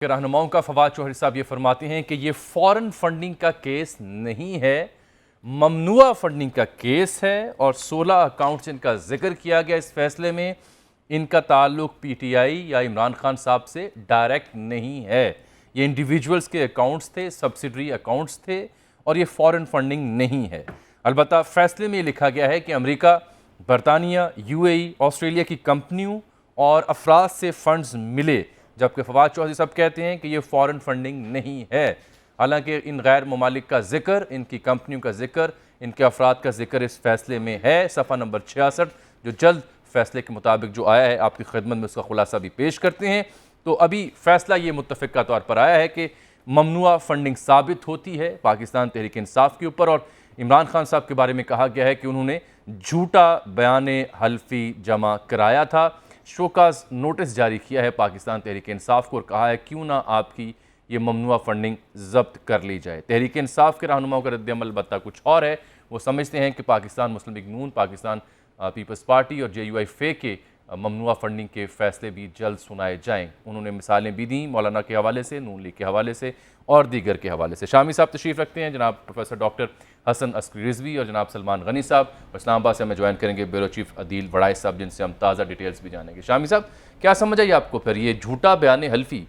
रहनुमाओं का फवाद चौधरी साहब ये फरमाते हैं कि ये फॉरेन फंडिंग का केस नहीं है, ममनुआ फंडिंग का केस है और 16 अकाउंट्स इनका जिक्र किया गया इस फैसले में। इनका ताल्लुक पीटीआई या इमरान खान साहब से डायरेक्ट नहीं है। ये इंडिविजुअल्स के अकाउंट्स थे, सब्सिडरी अकाउंट्स थे और ये फॉरेन फंडिंग नहीं है। अलबत्ता फैसले में लिखा गया है कि अमेरिका, बरतानिया, यूएई, ऑस्ट्रेलिया की कंपनियों और अफराद से फंड्स मिले, जबकि फवाद चौधरी साहब कहते हैं कि ये फॉरेन फंडिंग नहीं है। हालांकि इन गैर ममालिक का जिक्र, इनकी कंपनियों का जिक्र, इनके अफराद का जिक्र इस फैसले में है। सफ़ा नंबर 66 जो जल्द फैसले के मुताबिक जो आया है आपकी खिदमत में उसका खुलासा भी पेश करते हैं। तो अभी फैसला ये मुत्तफ़िक़ा तौर पर आया है कि ममनुआ फंडिंग साबित होती है पाकिस्तान तहरीक इंसाफ के ऊपर, और इमरान खान साहब के बारे में कहा गया है कि उन्होंने झूठा बयान हल्फी जमा कराया था। शोकाज नोटिस जारी किया है पाकिस्तान तहरीक इंसाफ को और कहा है क्यों ना आपकी ये ममनुआ फंडिंग जब्त कर ली जाए। तहरीक इंसाफ के रहनुमाओं का रद्द अमल बत्ता कुछ और है। वो समझते हैं कि पाकिस्तान मुस्लिम लीग नून, पाकिस्तान पीपल्स पार्टी और JUI फे के ममनुआ फंडिंग के फैसले भी जल्द सुनाए जाएँ। उन्होंने मिसालें भी दी मौलाना के हवाले से, नून लीग के हवाले से और दीगर के हवाले से। शामी साहब तशरीफ़ रखते हैं, जनाब प्रोफेसर डॉक्टर हसन अस्करी रिजवी और जनाब सलमान गनी साहब। इस्लामाबाद से हमें ज्वाइन करेंगे ब्यूरो चीफ अदील वड़ाई साहब, जिनसे हम ताज़ा डिटेल्स भी जानेंगे। शामी साहब, क्या समझ आई आपको फिर ये झूठा बयान हल्फी,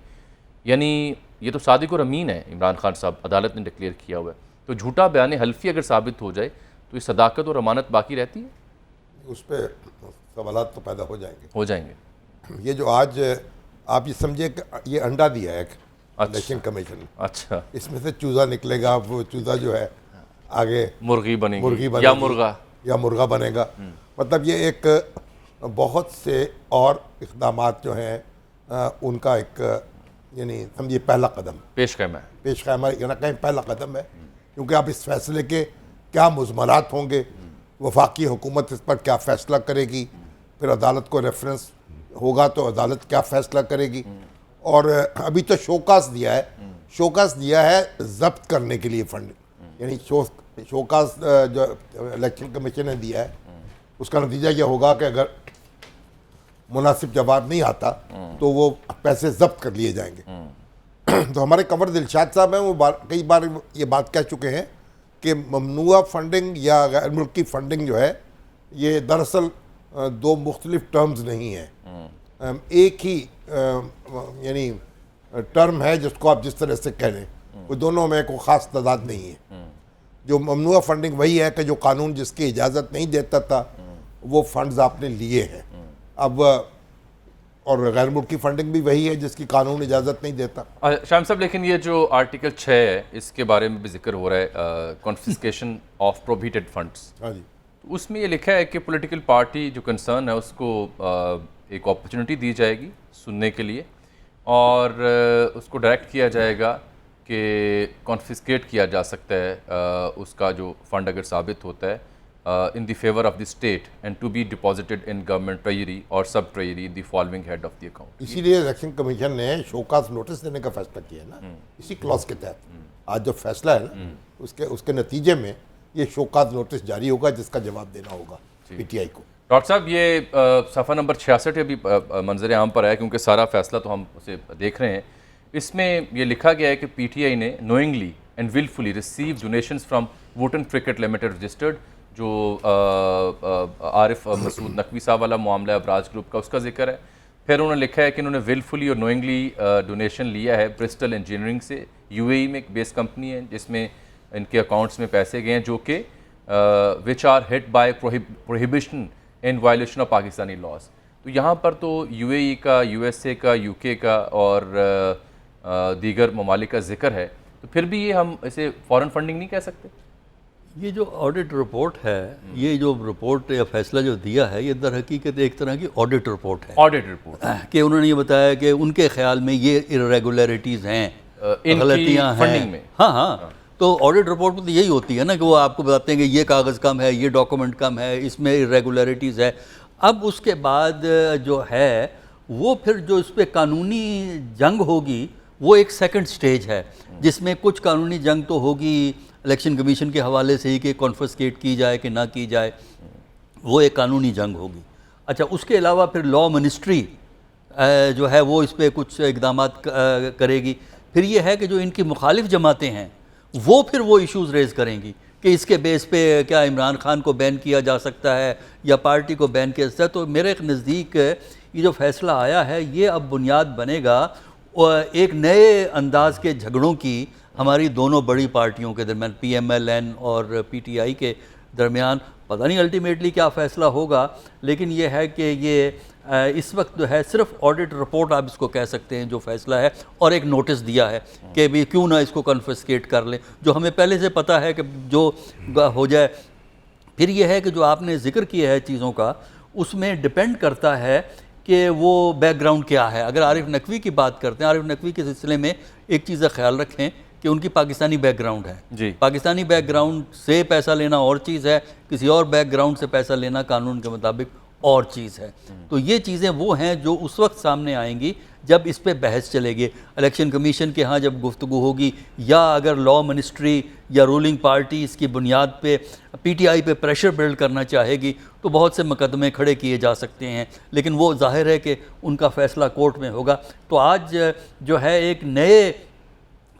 यानी ये तो सादिक और अमीन है, इमरान खान साहब अदालत ने डिक्लेयर किया हुआ है, तो झूठा बयान हल्फी अगर साबित हो जाए तो ये सदाकत और अमानत बाकी रहती है? उस पर सवालात तो पैदा हो जाएंगे। ये जो आज आप ये समझिए कि ये अंडा दिया है इलेक्शन कमीशन ने। अच्छा, इसमें से चूज़ा निकलेगा, वो चूज़ा जो है आगे मुर्गी बनेगी या मुर्गा बनेगा। मतलब ये एक बहुत से और इक़दामात जो हैं उनका एक यानी समझिए पहला कदम पेशखैमा यानी कहीं पहला कदम है, क्योंकि आप इस फैसले के क्या मुज़मरात होंगे, वफाकी हुकूमत इस पर क्या फ़ैसला करेगी, फिर अदालत को रेफरेंस होगा तो अदालत क्या फ़ैसला करेगी। और अभी तो शोकास दिया है जब्त करने के लिए फंड, यानी शोकास जो इलेक्शन कमीशन ने दिया है उसका नतीजा यह होगा कि अगर मुनासिब जवाब नहीं आता तो वो पैसे जब्त कर लिए जाएंगे। तो हमारे कंवर दिलशाद साहब हैं, वो कई बार ये बात कह चुके हैं कि ममनुआ फंडिंग या गैर मुल्की फंडिंग जो है ये दरअसल दो मुख्तलिफ टर्म्स नहीं हैं, एक ही यानी टर्म है जिसको आप जिस तरह से कह लें, वो दोनों में कोई ख़ास तदाद नहीं है। जो ममनुआ फंडिंग वही है कि जो कानून जिसकी इजाज़त नहीं देता था वो फंड्स आपने लिए हैं अब, और गैर मुल्की फंडिंग भी वही है जिसकी कानून इजाज़त नहीं देता। शाम साहब, लेकिन ये जो आर्टिकल 6 है इसके बारे में भी जिक्र हो रहा है, कॉन्फिस्केशन ऑफ प्रोहिबिटेड फंड्स। हाँ जी, तो उसमें ये लिखा है कि पॉलिटिकल पार्टी जो कंसर्न है उसको एक अपॉर्चुनिटी दी जाएगी सुनने के लिए और उसको डायरेक्ट किया जाएगा कि कॉन्फिस्केट किया जा सकता है उसका जो फंड अगर साबित होता है in the favour of the state and to be deposited in government treasury और sub treasury the following head of the account. इसीलिए इलेक्शन कमीशन ने शोकास नोटिस देने का फैसला किया है ना, इसी क्लॉज के तहत आज जो फैसला है ना उसके नतीजे में ये शोकास नोटिस जारी होगा जिसका जवाब देना होगा PTI को। डॉक्टर साहब, ये सफ़ा नंबर 66 अभी मंजर आम पर आया क्योंकि सारा फैसला तो हम उसे देख रहे हैं। इसमें ये लिखा गया है कि PTI ने knowingly and wilfully receive donations from Wootton cricket limited registered, जो आरिफ मसूद नकवी साहब वाला मामला है अबराज ग्रुप का, उसका जिक्र है। फिर उन्होंने लिखा है कि उन्होंने विलफुली और नोइंगली डोनेशन लिया है ब्रिस्टल इंजीनियरिंग से, UAE में एक बेस कंपनी है जिसमें इनके अकाउंट्स में पैसे गए हैं जो कि which are hit by prohibition in violation of Pakistani laws. तो यहाँ पर तो UAE का, USA का, UK का और दीगर ममालिक का जिक्र है, तो फिर भी ये हम इसे फॉरेन फंडिंग नहीं कह सकते? ये जो ऑडिट रिपोर्ट है, ये जो रिपोर्ट या फैसला जो दिया है, ये दर हकीकत एक तरह की ऑडिट रिपोर्ट है। ऑडिट रिपोर्ट कि उन्होंने ये बताया कि उनके ख्याल में ये इरेगुलरिटीज़ हैं, गलतियाँ हैं। हाँ, तो ऑडिट रिपोर्ट में तो यही होती है ना कि वो आपको बताते हैं कि ये कागज़ कम है, ये डॉक्यूमेंट कम है, इसमें इरेगुलरिटीज़ है। अब उसके बाद जो है वो फिर जो इस पर कानूनी जंग होगी वो एक सेकंड स्टेज है, जिसमें कुछ कानूनी जंग तो होगी इलेक्शन कमीशन के हवाले से ही कि कॉन्फिस्केट की जाए कि ना की जाए, वो एक कानूनी जंग होगी। अच्छा, उसके अलावा फिर लॉ मिनिस्ट्री जो है वो इस पर कुछ इकदाम करेगी। फिर ये है कि जो इनकी मुखालिफ जमातें हैं वो फिर वो इश्यूज़ रेज़ करेंगी कि इसके बेस पे क्या इमरान खान को बैन किया जा सकता है या पार्टी को बैन किया जा सकता है। तो मेरे नज़दीक ये जो फैसला आया है ये अब बुनियाद बनेगा एक नए अंदाज के झगड़ों की हमारी दोनों बड़ी पार्टियों के दरमियान, PMLN और PTI के दरमियान। पता नहीं अल्टीमेटली क्या फ़ैसला होगा, लेकिन ये है कि ये इस वक्त जो है सिर्फ ऑडिट रिपोर्ट आप इसको कह सकते हैं जो फ़ैसला है, और एक नोटिस दिया है कि भी क्यों ना इसको कन्फिस्केट कर लें, जो हमें पहले से पता है कि जो हो जाए। फिर ये है कि जो आपने ज़िक्र किया है चीज़ों का, उसमें डिपेंड करता है कि वो बैकग्राउंड क्या है। अगर आरिफ नकवी की बात करते हैं, आरिफ नकवी के सिलसिले में एक चीज़ का ख्याल रखें कि उनकी पाकिस्तानी बैकग्राउंड है जी। पाकिस्तानी बैकग्राउंड से पैसा लेना और चीज़ है, किसी और बैकग्राउंड से पैसा लेना कानून के मुताबिक और चीज़ है। तो ये चीज़ें वो हैं जो उस वक्त सामने आएंगी जब इस पे बहस चलेगी, इलेक्शन कमीशन के यहाँ जब गुफ्तगू होगी, या अगर लॉ मिनिस्ट्री या रूलिंग पार्टी इसकी बुनियाद पे PTI पे प्रेशर बिल्ड करना चाहेगी तो बहुत से मुकदमे खड़े किए जा सकते हैं, लेकिन वो जाहिर है कि उनका फ़ैसला कोर्ट में होगा। तो आज जो है एक नए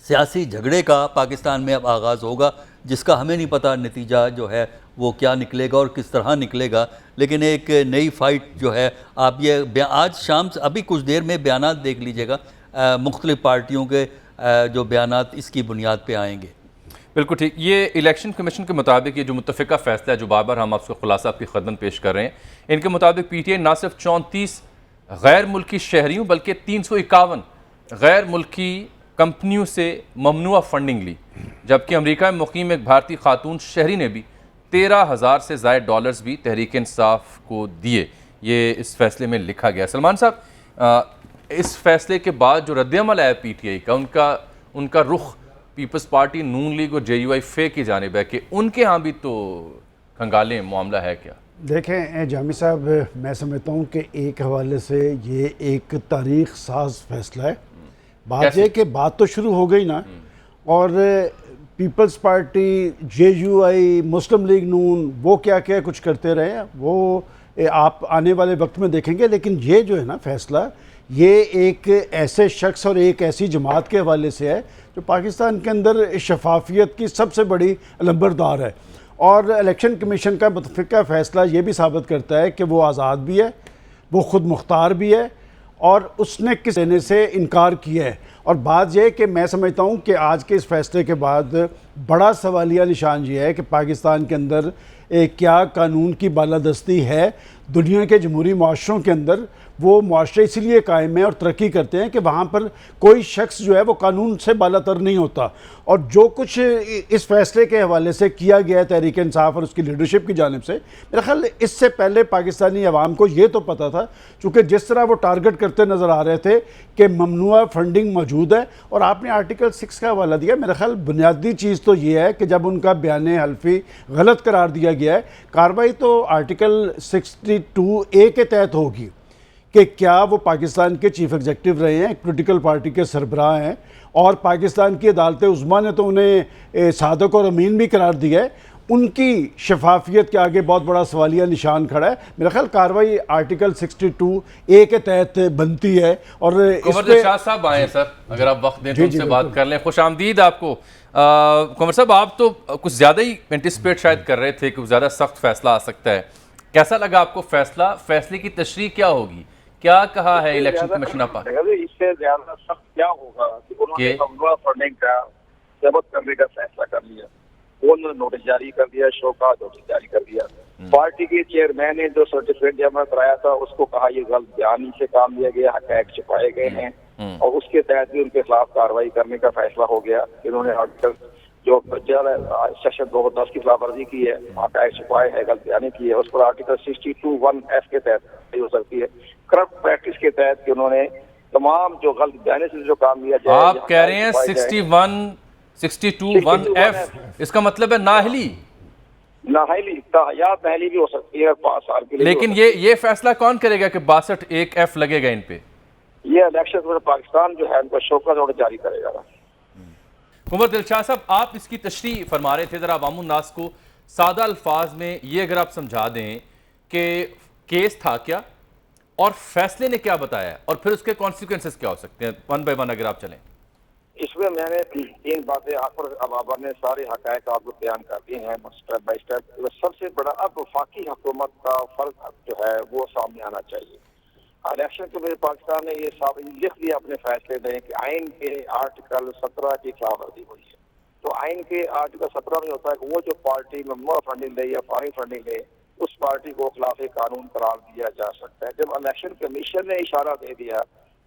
सियासी झगड़े का पाकिस्तान में अब आगाज़ होगा, जिसका हमें नहीं पता नतीजा जो है वो क्या निकलेगा और किस तरह निकलेगा, लेकिन एक नई फ़ाइट जो है आप ये आज शाम से अभी कुछ देर में बयानात देख लीजिएगा, मुख्तलिफ़ पार्टियों के जो बयानात इसकी बुनियाद पे आएंगे। बिल्कुल ठीक। ये इलेक्शन कमीशन के मुताबिक ये जो मुत्तफ़िका फ़ैसला है जो बार बार हम आपको खुलासा आपकी खदमत पेश कर रहे हैं, इनके मुताबिक PTI ना सिर्फ 34 गैर मुल्की शहरियों बल्कि 351 गैर मुल्की कंपनियों से ममनुआ फंडिंग ली, जबकि अमेरिका में मुकीम एक भारतीय खातून शहरी ने भी 13,000 से ज़ायद डॉलर्स भी तहरीक इंसाफ को दिए। ये इस फैसले में लिखा गया। सलमान साहब, इस फैसले के बाद जो रद्दअमल आया PTI का, उनका रुख पीपल्स पार्टी, नून लीग और JUI फे की जानिब है कि उनके यहाँ भी तो खंगालें मामला है क्या? देखें जामी साहब, मैं समझता हूँ कि एक हवाले से ये एक तारीख साज फैसला है। बात यह कि बात तो शुरू हो गई ना, और पीपल्स पार्टी, JUI, मुस्लिम लीग नून, वो क्या क्या कुछ करते रहे हैं वो आप आने वाले वक्त में देखेंगे। लेकिन ये जो है ना फैसला, ये एक ऐसे शख्स और एक ऐसी जमात के हवाले से है जो पाकिस्तान के अंदर शफाफियत की सबसे बड़ी लंबरदार है। और इलेक्शन कमीशन का मुतफ़िका फ़ैसला ये भी साबित करता है कि वो आज़ाद भी है, वो ख़ुद मुख्तार भी है, और उसने किस देने से इनकार किया है। और बात यह है कि मैं समझता हूँ कि आज के इस फैसले के बाद बड़ा सवालिया निशान ये है कि पाकिस्तान के अंदर क्या कानून की बालादस्ती है। दुनिया के जमहूरी माशरों के अंदर वो माशरे इसलिए कायम है और तरक्की करते हैं कि वहाँ पर कोई शख्स जो है वो कानून से बालातर नहीं होता। और जो कुछ इस फैसले के हवाले से किया गया है तहरीक इंसाफ और उसकी लीडरशिप की जानिब से, मेरा ख्याल इससे पहले पाकिस्तानी अवाम को ये तो पता था, चूँकि जिस तरह वो टारगेट करते नज़र आ रहे थे कि ममनुआ फंडिंग मौजूद है। और आपने आर्टिकल 6 का हवाला दिया, मेरा ख्याल बुनियादी चीज़ तो ये है कि जब उनका बयान हल्फी गलत करार दिया गया है, कार्रवाई तो आर्टिकल 62A के तहत होगी कि क्या वो पाकिस्तान के चीफ एग्जेक्टिव रहे हैं, एक पोलिटिकल पार्टी के सरबराह हैं, और पाकिस्तान की अदालत उज़्मा ने तो उन्हें सादक और अमीन भी करार दिया है। उनकी शफाफियत के आगे बहुत बड़ा सवालिया निशान खड़ा है। मेरा ख्याल कार्रवाई आर्टिकल 62A के तहत बनती है। और कुंवर दिलशाद साहब आए हैं सर, अगर आप वक्त दें तो उनसे बात कर लें। खुश आमदीद आपको। कुंवर साहब, आप तो कुछ ज़्यादा ही एंटिसिपेट शायद कर रहे थे कि ज़्यादा सख्त फैसला आ सकता है। कैसा लगा आपको फैसला? फैसले की तशरीह क्या होगी? क्या कहा है इलेक्शन कमीशन आप? इससे ज्यादा सख्त क्या होगा कि उन्होंने ममनुआ फंडिंग का जब्त करने का फैसला कर लिया, उन्होंने नोटिस जारी कर दिया, शोका नोटिस जारी कर दिया। पार्टी के चेयरमैन ने जो सर्टिफिकेट जमा कराया था उसको कहा ये गलत बयानी से काम लिया गया, हक़ाइक़ छुपाए गए हैं, और उसके तहत भी उनके खिलाफ कार्रवाई करने का फैसला हो गया। इन्होंने आर्टिकल जो सेक्शन 210 की खिलाफ वर्जी की है, हक़ाइक़ छुपाए है, गलत बयानी की है, उस पर आर्टिकल 62(1)(f) के तहत हो सकती है। करप्ट प्रैक्टिस के तहत कि उन्होंने तमाम जो गलत बयानी से जो काम लिया जाए। आप कह रहे हैं 62(1)(f), इसका मतलब है नाअहली या नाअहली भी हो सकती है 5 साल के लिए। लेकिन ये फैसला कौन करेगा कि 62(1)(f) लगेगा इन पे? ये इलेक्शन में पाकिस्तान जो है उनको शोका नोटिस जारी करेगा। कुंवर दिलशाद साहब, आप इसकी तशरीह फरमा रहे थे, जरा अवामुन नास को सादा अल्फाज में ये अगर आप समझा दें कि केस था क्या, और फैसले ने क्या बताया और फिर उसके कॉन्सिक्वेंसेस क्या हो सकते हैं, वन बाय वन अगर आप चलें। इसमें मैंने 3 बातें अब ने सारे हकायक आपको बयान कर दिए हैं स्टेप बाय स्टेप। सबसे बड़ा अब वफाकी हुकूमत का फर्क जो है वो सामने आना चाहिए। इलेक्शन कमीशन पाकिस्तान ने ये लिख दिया अपने फैसले में कि आइन के आर्टिकल 17 की खिलाफवर्जी हुई है। तो आइन के आर्टिकल 17 में होता है कि वो जो पार्टी ममनुआ फंडिंग ले या फॉरेन फंडिंग ले उस पार्टी को खिलाफ कानून करार दिया जा सकता है। जब इलेक्शन कमीशन ने इशारा दे दिया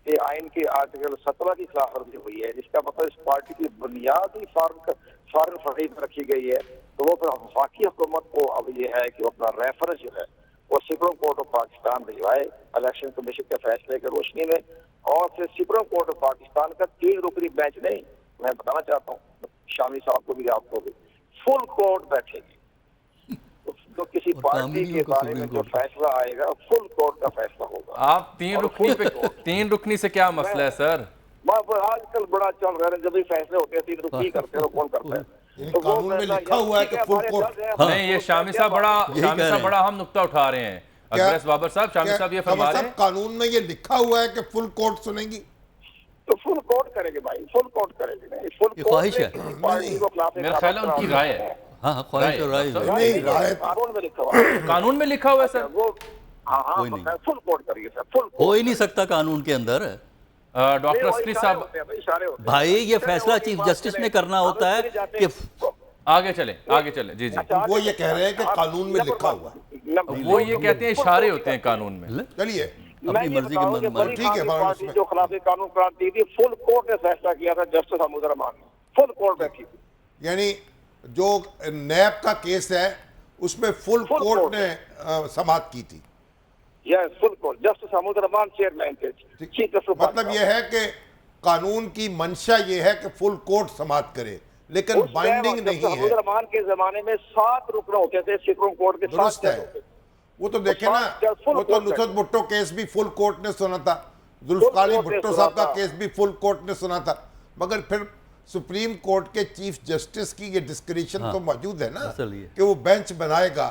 कि आइन के आर्टिकल 17 की खिलाफवर्जी हुई है, जिसका मतलब इस पार्टी की बुनियादी फॉरेन फंडिंग रखी गई है, तो वो फिर वफाकी हुकूमत को अब ये है कि अपना रेफरेंस जो है वो सुप्रीम कोर्ट ऑफ पाकिस्तान भिजवाए इलेक्शन कमीशन के फैसले की रोशनी में। और फिर सुप्रीम कोर्ट ऑफ पाकिस्तान का 3 रुकनी बेंच नहीं, मैं बताना चाहता हूँ शामी साहब को भी आपको भी, फुल कोर्ट बैठेगी। तो किसी पार्टी के बारे में जो फैसला आएगा फुल कोर्ट का फैसला होगा। आप 3 रुकनी से क्या मसला है सर? आजकल बड़ा चल रहा है, जब भी फैसले होते हैं 3 रुकनी करते हैं, कौन करता है? तो कानून में लिखा हुआ है कि फुल कोर्ट। नहीं, ये शामी साहब बड़ा हम नुक्ता उठा रहे हैं। अकबरस बाबर साहब, शामी साहब ये फरमा रहे हैं कानून में ये लिखा हुआ है कि फुल कोर्ट सुनेगी, तो फुल कोर्ट करेंगे भाई, फुल कोर्ट करेगी। नहीं, फुल ख्वाहिश है, मेरा ख्याल है उनकी राय है। हाँ, ख्वाहिश और राय नहीं, राय कानून में लिखा हुआ है, कानून में लिखा हुआ है सर। वो हाँ फुल कोर्ट करिए सर, फुल हो ही नहीं सकता कानून के अंदर। डॉक्टर असली साहब भाई ये फैसला चीफ जस्टिस ने करना होता है कि आगे चले जी जी। वो ये कह रहे हैं कि कानून में लिखा हुआ है, वो ये कहते हैं इशारे होते हैं कानून में। चलिए अपनी मर्जी के मन ठीक है, पार्टी जो खिलाफ कानून करार दी थी, फुल कोर्ट ने फैसला किया था, जस्टिस महमूद रहमान ने फुल कोर्ट बैठी थी। यानी जो नैब का केस है उसमें फुल कोर्ट ने समाअत की थी। Yes, full court, justice Mahmood Rehman chairman थे। मतलब यह है कि कानून की मंशा यह है कि फुल कोर्ट समाअत करे, लेकिन बाइंडिंग नहीं है। महमूद रहमान के जमाने में 7 रुकन होते थे सुप्रीम कोर्ट के, 7 है। वो तो देखे ना, वो तो नुसरत भुट्टो केस भी फुल कोर्ट ने सुना था, जुल्फकार भुट्टो साहब का केस भी फुल कोर्ट ने सुना था, मगर फिर सुप्रीम कोर्ट के चीफ जस्टिस की ये डिस्क्रिप्शन तो मौजूद है ना कि वो बेंच बनाएगा।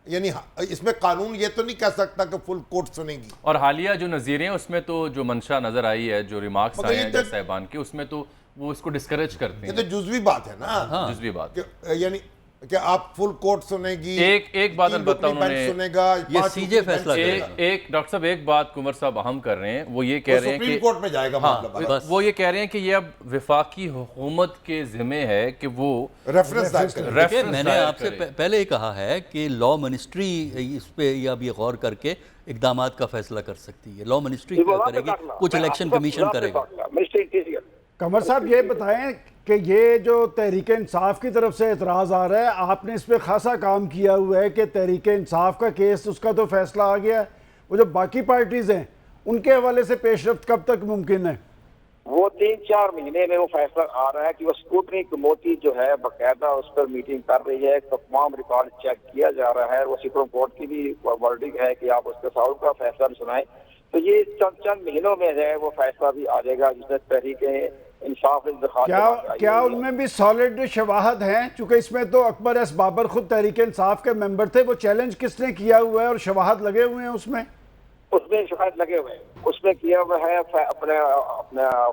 यानी इसमें कानून ये तो नहीं कह सकता कि फुल कोर्ट सुनेगी। और हालिया जो नज़ीरें हैं उसमें तो जो मंशा नजर आई है, जो रिमार्क्स आए हैं साहिबान के, उसमें तो वो इसको डिस्करेज करते हैं। ये तो जुज़वी बात है ना, जुज़वी बात, यानी कि आप फुल कोर्ट सुनेगी, एक बात अलबत्ता उन्होंने सुनेगा, ये सीजे फैसला करेगा। एक डॉक्टर साहब एक बात कुंवर साहब अहम कर रहे हैं, वो ये कह रहे हैं कि सुप्रीम कोर्ट में जाएगा, हाँ, वो ये कह रहे हैं कि ये अब वफाकी हुकूमत के जिम्मे है कि वो रेफरेंस मैंने आपसे पहले ही कहा है कि लॉ मिनिस्ट्री इस पे या भी गौर करके इकदाम का फैसला कर सकती है। लॉ मिनिस्ट्री क्या करेगी, कुछ इलेक्शन कमीशन करेगा। कमर साहब ये बताएं कि ये जो तहरीक इंसाफ की तरफ से एतराज़ आ रहा है, आपने इस पर खासा काम किया हुआ है कि तहरीक इंसाफ का केस उसका तो फैसला आ गया, वो जो बाकी पार्टीज़ हैं उनके हवाले से पेशरफ्त कब तक मुमकिन है? वो 3-4 महीने में वो फैसला आ रहा है कि वो स्क्रूटनी कमेटी जो है बाकायदा उस पर मीटिंग कर रही है, तो तमाम रिकॉर्ड चेक किया जा रहा है। वो सुप्रीम कोर्ट की भी वर्डिंग है कि आप उसके साउल का फैसला सुनाएं, तो ये चंद महीनों में है वो फैसला भी आ जाएगा, जिसमें तहरीक इंसाफ क्या उनमें भी सॉलिड शवाहद हैं? चूंकि इसमें तो अकबर एस बाबर खुद तहरीक इंसाफ के मेंबर थे, वो चैलेंज किसने किया हुआ है और शवाहद लगे हुए हैं उसमें शवाहद लगे हुए हैं, उसमें किया हुआ है अपने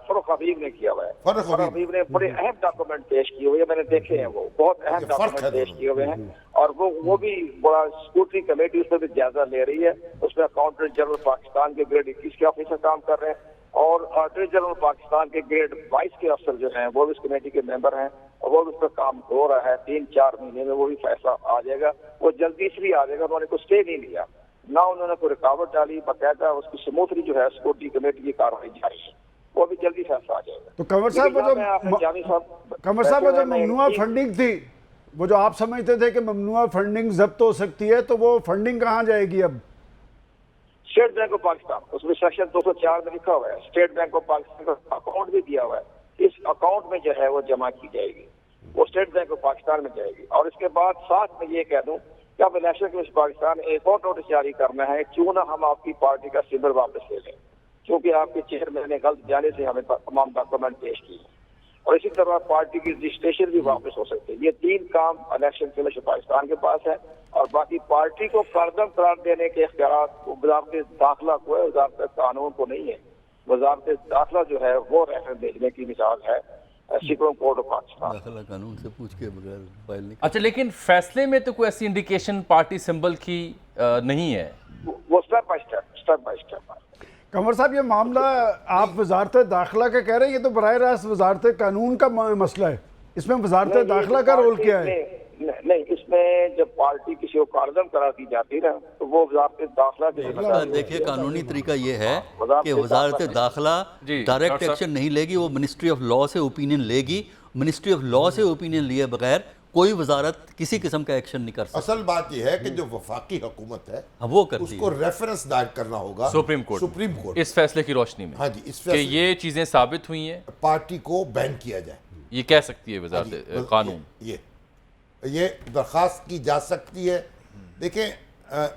फरूख हबीब ने किया हुआ है। फरूख हबीब ने बड़े अहम डॉक्यूमेंट पेश किए हुए हैं, मैंने देखे हैं, वो बहुत अहम डॉक्यूमेंट पेश किए हुए हैं। और वो भी बड़ा स्क्रूटनी कमेटी उसमें भी जायजा ले रही है। उसमें अकाउंटेंट जनरल पाकिस्तान के ग्रेड 21 के ऑफिसर काम कर रहे हैं, और ऑडिटर जनरल पाकिस्तान के ग्रेड 22 के अफसर जो हैं वो भी इस कमेटी के मेंबर हैं, और वो भी उस पर काम हो रहा है। 3-4 महीने में वो भी फैसला आ जाएगा, वो जल्दी से भी आ जाएगा। उन्होंने कोई स्टे नहीं लिया, ना उन्होंने कोई रुकावट डाली, बाकायदा उसकी स्मूथली जो है स्क्रूटनी कमेटी की कार्रवाई जारी है, वो भी जल्दी फैसला आ जाएगा। तो कंवर साहब वो जो ममनुआ फंडिंग थी, वो जो आप समझते थे कि ममनुआ फंडिंग जब्त हो सकती है, तो वो फंडिंग कहाँ जाएगी अब? स्टेट बैंक ऑफ पाकिस्तान, उसमें सेक्शन 204 में लिखा हुआ है, स्टेट बैंक ऑफ पाकिस्तान का अकाउंट भी दिया हुआ है, इस अकाउंट में जो है वो जमा की जाएगी, वो स्टेट बैंक ऑफ पाकिस्तान में जाएगी। और इसके बाद साथ में ये कह दूं कि अब इलेक्शन कमीशन पाकिस्तान एक और नोटिस जारी करना है, क्यों ना हम आपकी पार्टी का सिंबल वापस ले लें, क्योंकि आपके चेयरमैन ने गलत जाने से हमें तमाम डॉक्यूमेंट पेश किए, और इसी तरह पार्टी की रजिस्ट्रेशन भी वापस हो सकती है। ये 3 काम इलेक्शन कमीशन पाकिस्तान के पास है, और बाकी पार्टी को कारदम करार देने के इख्तियारात वज़ारत दाखिला को है, वज़ारत कानून को नहीं है। वज़ारत दाखिला जो है वो रेफरेंस भेजने की मिसाल है सुप्रीम कोर्ट ऑफ पाकिस्तान। दाखिला कानून से पूछ के बगैर फाइल नहीं। अच्छा, लेकिन फैसले में तो कोई ऐसी इंडिकेशन पार्टी सिंबल की नहीं है। वो स्टेप बाय स्टेप। कंवर साहब, ये मामला आप वजारत दाखिला का कह रहे हैं, ये तो बराह रास्त वजारत कानून का मसला है। इसमें वजारत दाखिला का रोल क्या है? नहीं, इसमें जब पार्टी किसी को कारदम करार दी जाती है ना, तो वो वजारत दाखिला के देखिए, कानूनी तरीका ये है कि वजारत दाखिला डायरेक्ट एक्शन नहीं लेगी, वो मिनिस्ट्री ऑफ लॉ से ओपिनियन लेगी। मिनिस्ट्री ऑफ लॉ से ओपिनियन लिए बगैर कोई वजारत किसी किस्म का एक्शन नहीं कर सकती। असल बात यह है कि जो वफाकी हुकूमत है वो करती उसको रेफरेंस दायर करना होगा सुप्रीम कोर्ट इस फैसले की रोशनी में। हाँ जी, इस कि ये चीजें साबित हुई हैं, पार्टी को बैन किया जाए, ये कह सकती है वजारत कानून। ये दरख्वास्त की जा सकती है। देखें,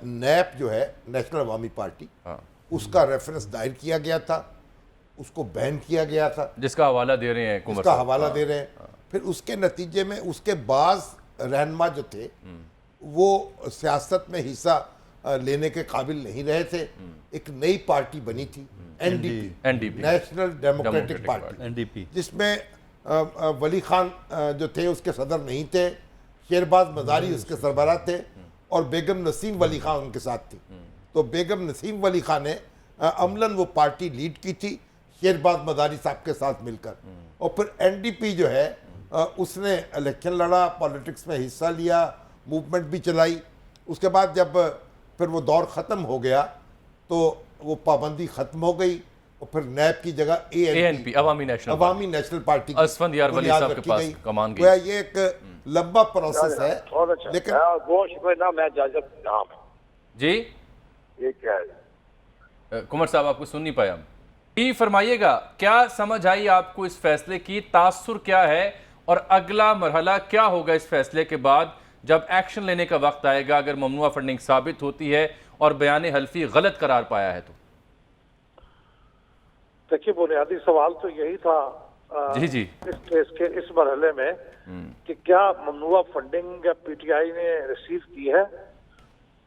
नैप जो है नेशनल अवामी पार्टी, उसका रेफरेंस दायर किया गया था, उसको बैन किया गया था, जिसका हवाला दे रहे हैं कुमर साहब, हवाला दे रहे हैं। फिर उसके नतीजे में उसके बाज़ रहनुमा जो थे वो सियासत में हिस्सा लेने के काबिल नहीं रहे थे। एक नई पार्टी बनी थी, NDP, national democratic party, NDP, जिसमें वली खान जो थे उसके सदर नहीं थे, शेरबाज मज़ारी उसके सरबराह थे और बेगम नसीम वली खान उनके साथ थी। तो बेगम नसीम वली खान ने अमलन वो पार्टी लीड की थी शेरबाज मज़ारी साहब के साथ मिलकर। और फिर एनडीपी जो है उसने इलेक्शन लड़ा, पॉलिटिक्स में हिस्सा लिया, मूवमेंट भी चलाई। उसके बाद जब फिर वो दौर ख़त्म हो गया तो वो पाबंदी ख़त्म हो गई और फिर नैब की जगह एएनपी, अवामी नेशनल पार्टी असफंदियार वली साहब के पास कमान गई। ये एक लंबा प्रोसेस है, लेकिन मैं इजाजत जी ये क्या है कुमर साहब, आपको सुन नहीं पाया। जी फरमाइएगा, क्या समझ आई आपको इस फैसले की, तासुर क्या है और अगला मरहला क्या होगा इस फैसले के बाद जब एक्शन लेने का वक्त आएगा, अगर ममनुआ फंडिंग साबित होती है और बयान हल्फी गलत करार पाया है तो? देखिए, बुनियादी सवाल तो यही था जी इस केस के इस मरहले में कि क्या ममनुआ फंडिंग या पीटीआई ने रिसीव की है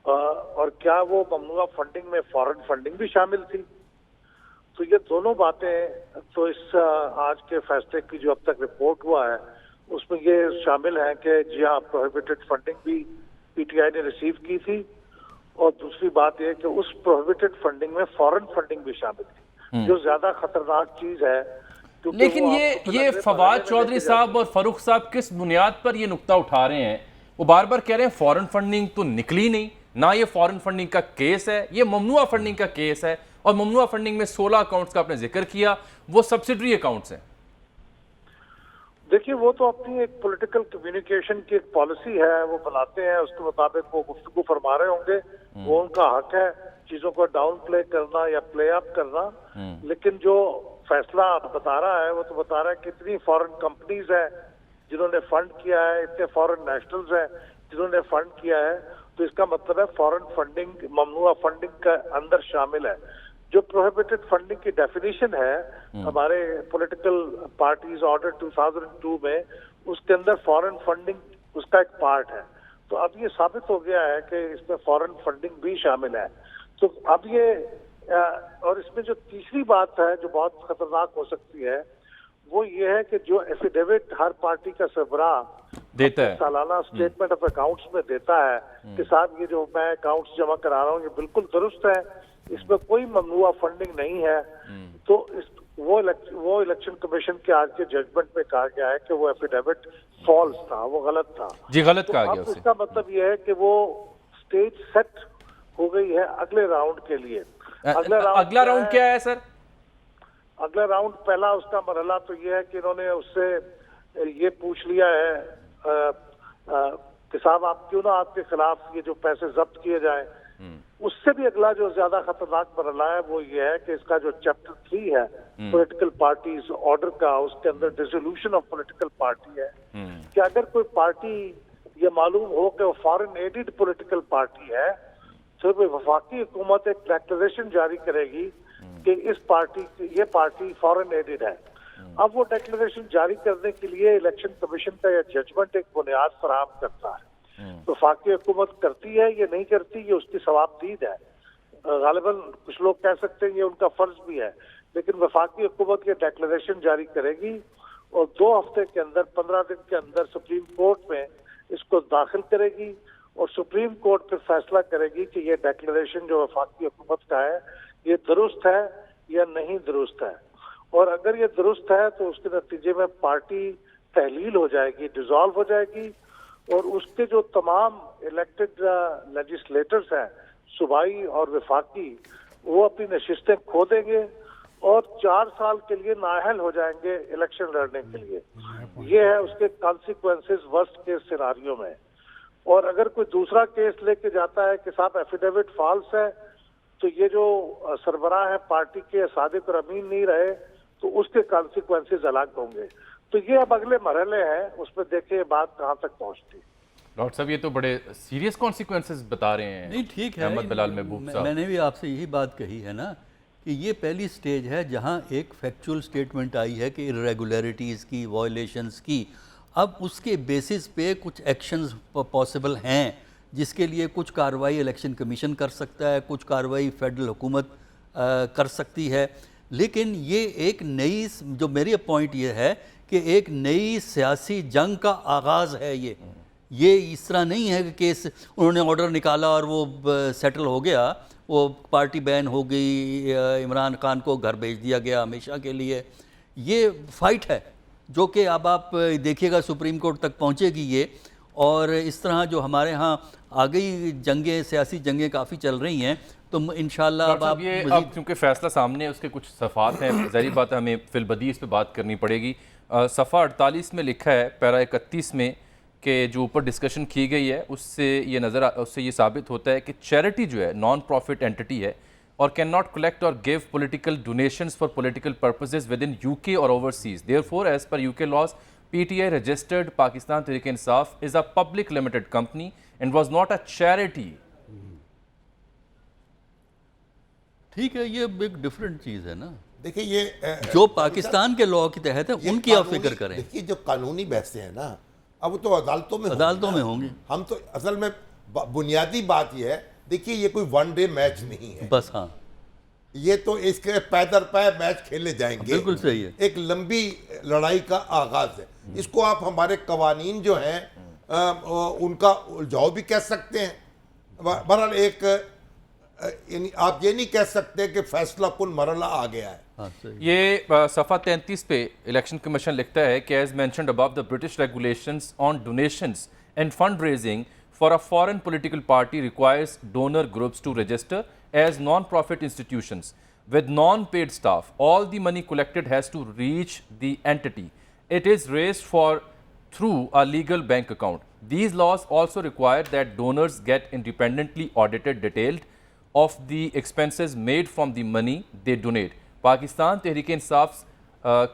और क्या वो ममनुआ फंडिंग में फॉरेन फंडिंग भी शामिल थी। तो ये दोनों बातें तो इस आज के फैसले की जो अब तक रिपोर्ट हुआ है उसमें ये शामिल है कि जी हाँ, प्रोहिबिटेड फंडिंग भी पीटीआई ने रिसीव की थी और दूसरी बात यह कि उस प्रोहिबिटेड फंडिंग में फॉरेन फंडिंग भी शामिल थी, जो ज्यादा खतरनाक चीज है। लेकिन ये फवाद चौधरी साहब और फरूख साहब किस बुनियाद पर ये नुक्ता उठा रहे हैं? वो बार बार कह रहे हैं फॉरेन फंडिंग तो निकली नहीं, ना ये फॉरेन फंडिंग का केस है, ये ममनुआ फंडिंग का केस है। और ममनुआ फंडिंग में 16 अकाउंट्स का आपने जिक्र किया, वो सब्सिडरी अकाउंट्स हैं। देखिए, वो तो अपनी एक पॉलिटिकल कम्युनिकेशन की एक पॉलिसी है, वो बनाते हैं, उसके मुताबिक वो गुफ्तगू फरमा रहे होंगे, वो उनका हक है चीजों को डाउन प्ले करना या प्ले अप करना। लेकिन जो फैसला बता रहा है वो तो बता रहा है कि इतनी फॉरेन कंपनीज है जिन्होंने फंड किया है, इतने फॉरेन नेशनल्स हैं जिन्होंने फंड किया है, तो इसका मतलब है फॉरेन फंडिंग ममनुआ फंडिंग का अंदर शामिल है। जो प्रोहिबिटेड फंडिंग की डेफिनेशन है हमारे पॉलिटिकल पार्टीज ऑर्डर 2002 में, उसके अंदर फॉरेन फंडिंग उसका एक पार्ट है। तो अब ये साबित हो गया है कि इसमें फॉरेन फंडिंग भी शामिल है। तो अब ये और इसमें जो तीसरी बात है जो बहुत खतरनाक हो सकती है वो ये है कि जो एफिडेविट हर पार्टी का सरबराह देता है सालाना स्टेटमेंट ऑफ अकाउंट्स में देता है कि साहब ये जो मैं अकाउंट्स जमा करा रहा हूँ ये बिल्कुल दुरुस्त है, इसमें कोई ममनुआ फंडिंग नहीं है। तो वो इलेक्शन कमीशन के आज के जजमेंट में कहा गया है कि वो एफिडेविट फॉल्स था, वो गलत था। जी, गलत कहा गया उसे। इसका मतलब ये है कि वो स्टेज सेट हो गई है अगले राउंड के लिए। अगला राउंड क्या है सर? अगला राउंड पहला उसका मरहला तो ये है कि इन्होंने उससे ये पूछ लिया है कि साहब आप क्यों ना आपके खिलाफ ये जो पैसे जब्त किए जाएं। उससे भी अगला जो ज्यादा खतरनाक मरहला है वो ये है कि इसका जो चैप्टर 3 है पॉलिटिकल पार्टीज ऑर्डर का, उसके अंदर डिसोल्यूशन ऑफ पॉलिटिकल पार्टी है कि अगर कोई पार्टी ये मालूम हो कि वो फॉरेन एडेड पॉलिटिकल पार्टी है तो वफाकी हुकूमत एक डिक्लेरेशन जारी करेगी कि इस पार्टी ये पार्टी फॉरेन एडेड है। अब वो डिक्लेरेशन जारी करने के लिए इलेक्शन कमीशन का यह जजमेंट एक बुनियाद फराहम करता है। वफाकी हुकूमत करती है या नहीं करती, ये उसकी सवाबदीद है। गालिबन कुछ लोग कह सकते हैं ये उनका फर्ज भी है, लेकिन वफाकी हुकूमत ये डिक्लेरेशन जारी करेगी और 2 हफ्ते के अंदर, 15 दिन के अंदर सुप्रीम कोर्ट में इसको दाखिल करेगी और सुप्रीम कोर्ट फिर फैसला करेगी कि ये डिक्लेरेशन जो वफाकी हुकूमत का है ये दुरुस्त है या नहीं दुरुस्त है। और अगर ये दुरुस्त है तो उसके नतीजे में पार्टी तहलील हो जाएगी, डिसॉल्व हो जाएगी और उसके जो तमाम इलेक्टेड लेजिस्लेटर्स हैं, सूबाई और वफाकी, वो अपनी नशिस्तें खो देंगे और 4 साल के लिए नाअहल हो जाएंगे इलेक्शन लड़ने के लिए। ये है उसके कॉन्सिक्वेंसेस वर्स्ट केस सिनारियो में। और अगर कोई दूसरा केस लेके जाता है कि साहब एफिडेविट फॉल्स है, तो ये जो सरबराह है पार्टी के सादिक और अमीन नहीं रहे, तो उसके कॉन्सिक्वेंसेस अलग होंगे। तो ये अब अगले मरहले हैं, उसमें देखें बात कहाँ तक पहुँचती। डॉक्टर साहब ये तो बड़े सीरियस कॉन्सिक्वेंसेस बता रहे हैं। नहीं ठीक है, अहमद बिलाल महबूब साहब, मैंने भी आपसे यही बात कही है ना कि ये पहली स्टेज है जहां एक फैक्चुअल स्टेटमेंट आई है कि इरेगुलरिटीज़ की, वायलेशंस की। अब उसके बेसिस पे कुछ एक्शंस पॉसिबल हैं, जिसके लिए कुछ कार्रवाई इलेक्शन कमीशन कर सकता है, कुछ कार्रवाई फेडरल हुकूमत कर सकती है। लेकिन ये एक नई, जो मेरी पॉइंट ये है कि एक नई सियासी जंग का आगाज़ है। ये इस तरह नहीं है कि केस उन्होंने ऑर्डर निकाला और वो सेटल हो गया, वो पार्टी बैन हो गई, इमरान खान को घर भेज दिया गया हमेशा के लिए। ये फाइट है जो कि अब आप देखिएगा सुप्रीम कोर्ट तक पहुंचेगी ये। और इस तरह जो हमारे यहाँ आगे जंगें, सियासी जंगें काफ़ी चल रही हैं, तो इंशाल्लाह अब ये अब क्योंकि फैसला सामने है, उसके कुछ सफ़ात हैं, ज़ाहिर बात है हमें फिलबदी इस पर बात करनी पड़ेगी। सफ़ा 48 में लिखा है, पैरा 31 में, कि जो ऊपर डिस्कशन की गई है उससे ये साबित होता है कि चैरिटी जो है नॉन प्रॉफिट एंटिटी है और कैन नॉट कलेक्ट और give political donations for political purposes within UK और overseas. Therefore as per UK laws PTI registered Pakistan Tehreek Insaf is a public limited company and was not a charity. ठीक है, ये एक different चीज़ है ना। देखिए ये जो पाकिस्तान के लॉ के तहत है उनकी आप फिक्र करें। देखिए जो कानूनी बहसें हैं ना, अब तो अदालतों में होंगी। हम तो असल में बुनियादी बात यह है, देखिए ये कोई 1 डे मैच नहीं है बस। हाँ, ये तो इसके पै दर पै मैच खेले जाएंगे। बिल्कुल सही है। एक लंबी लड़ाई का आगाज है। इसको आप हमारे कवानीन जो हैं उनका उलझाव भी कह सकते हैं। बहरहाल एक आप ये नहीं कह सकते कि फैसला कुन मरला आ गया है। हाँ, ये सफ़ा 33 पे इलेक्शन कमीशन लिखता है कि as mentioned above the British regulations on donations and fund raising for a foreign political party requires donor groups to register as non profit institutions with non-paid staff. All the money collected has to reach the entity. It is raised through a legal bank account. These laws also require that donors get independently audited detailed of the expenses made from the money they donate. Pakistan Tehreek-e-Insaf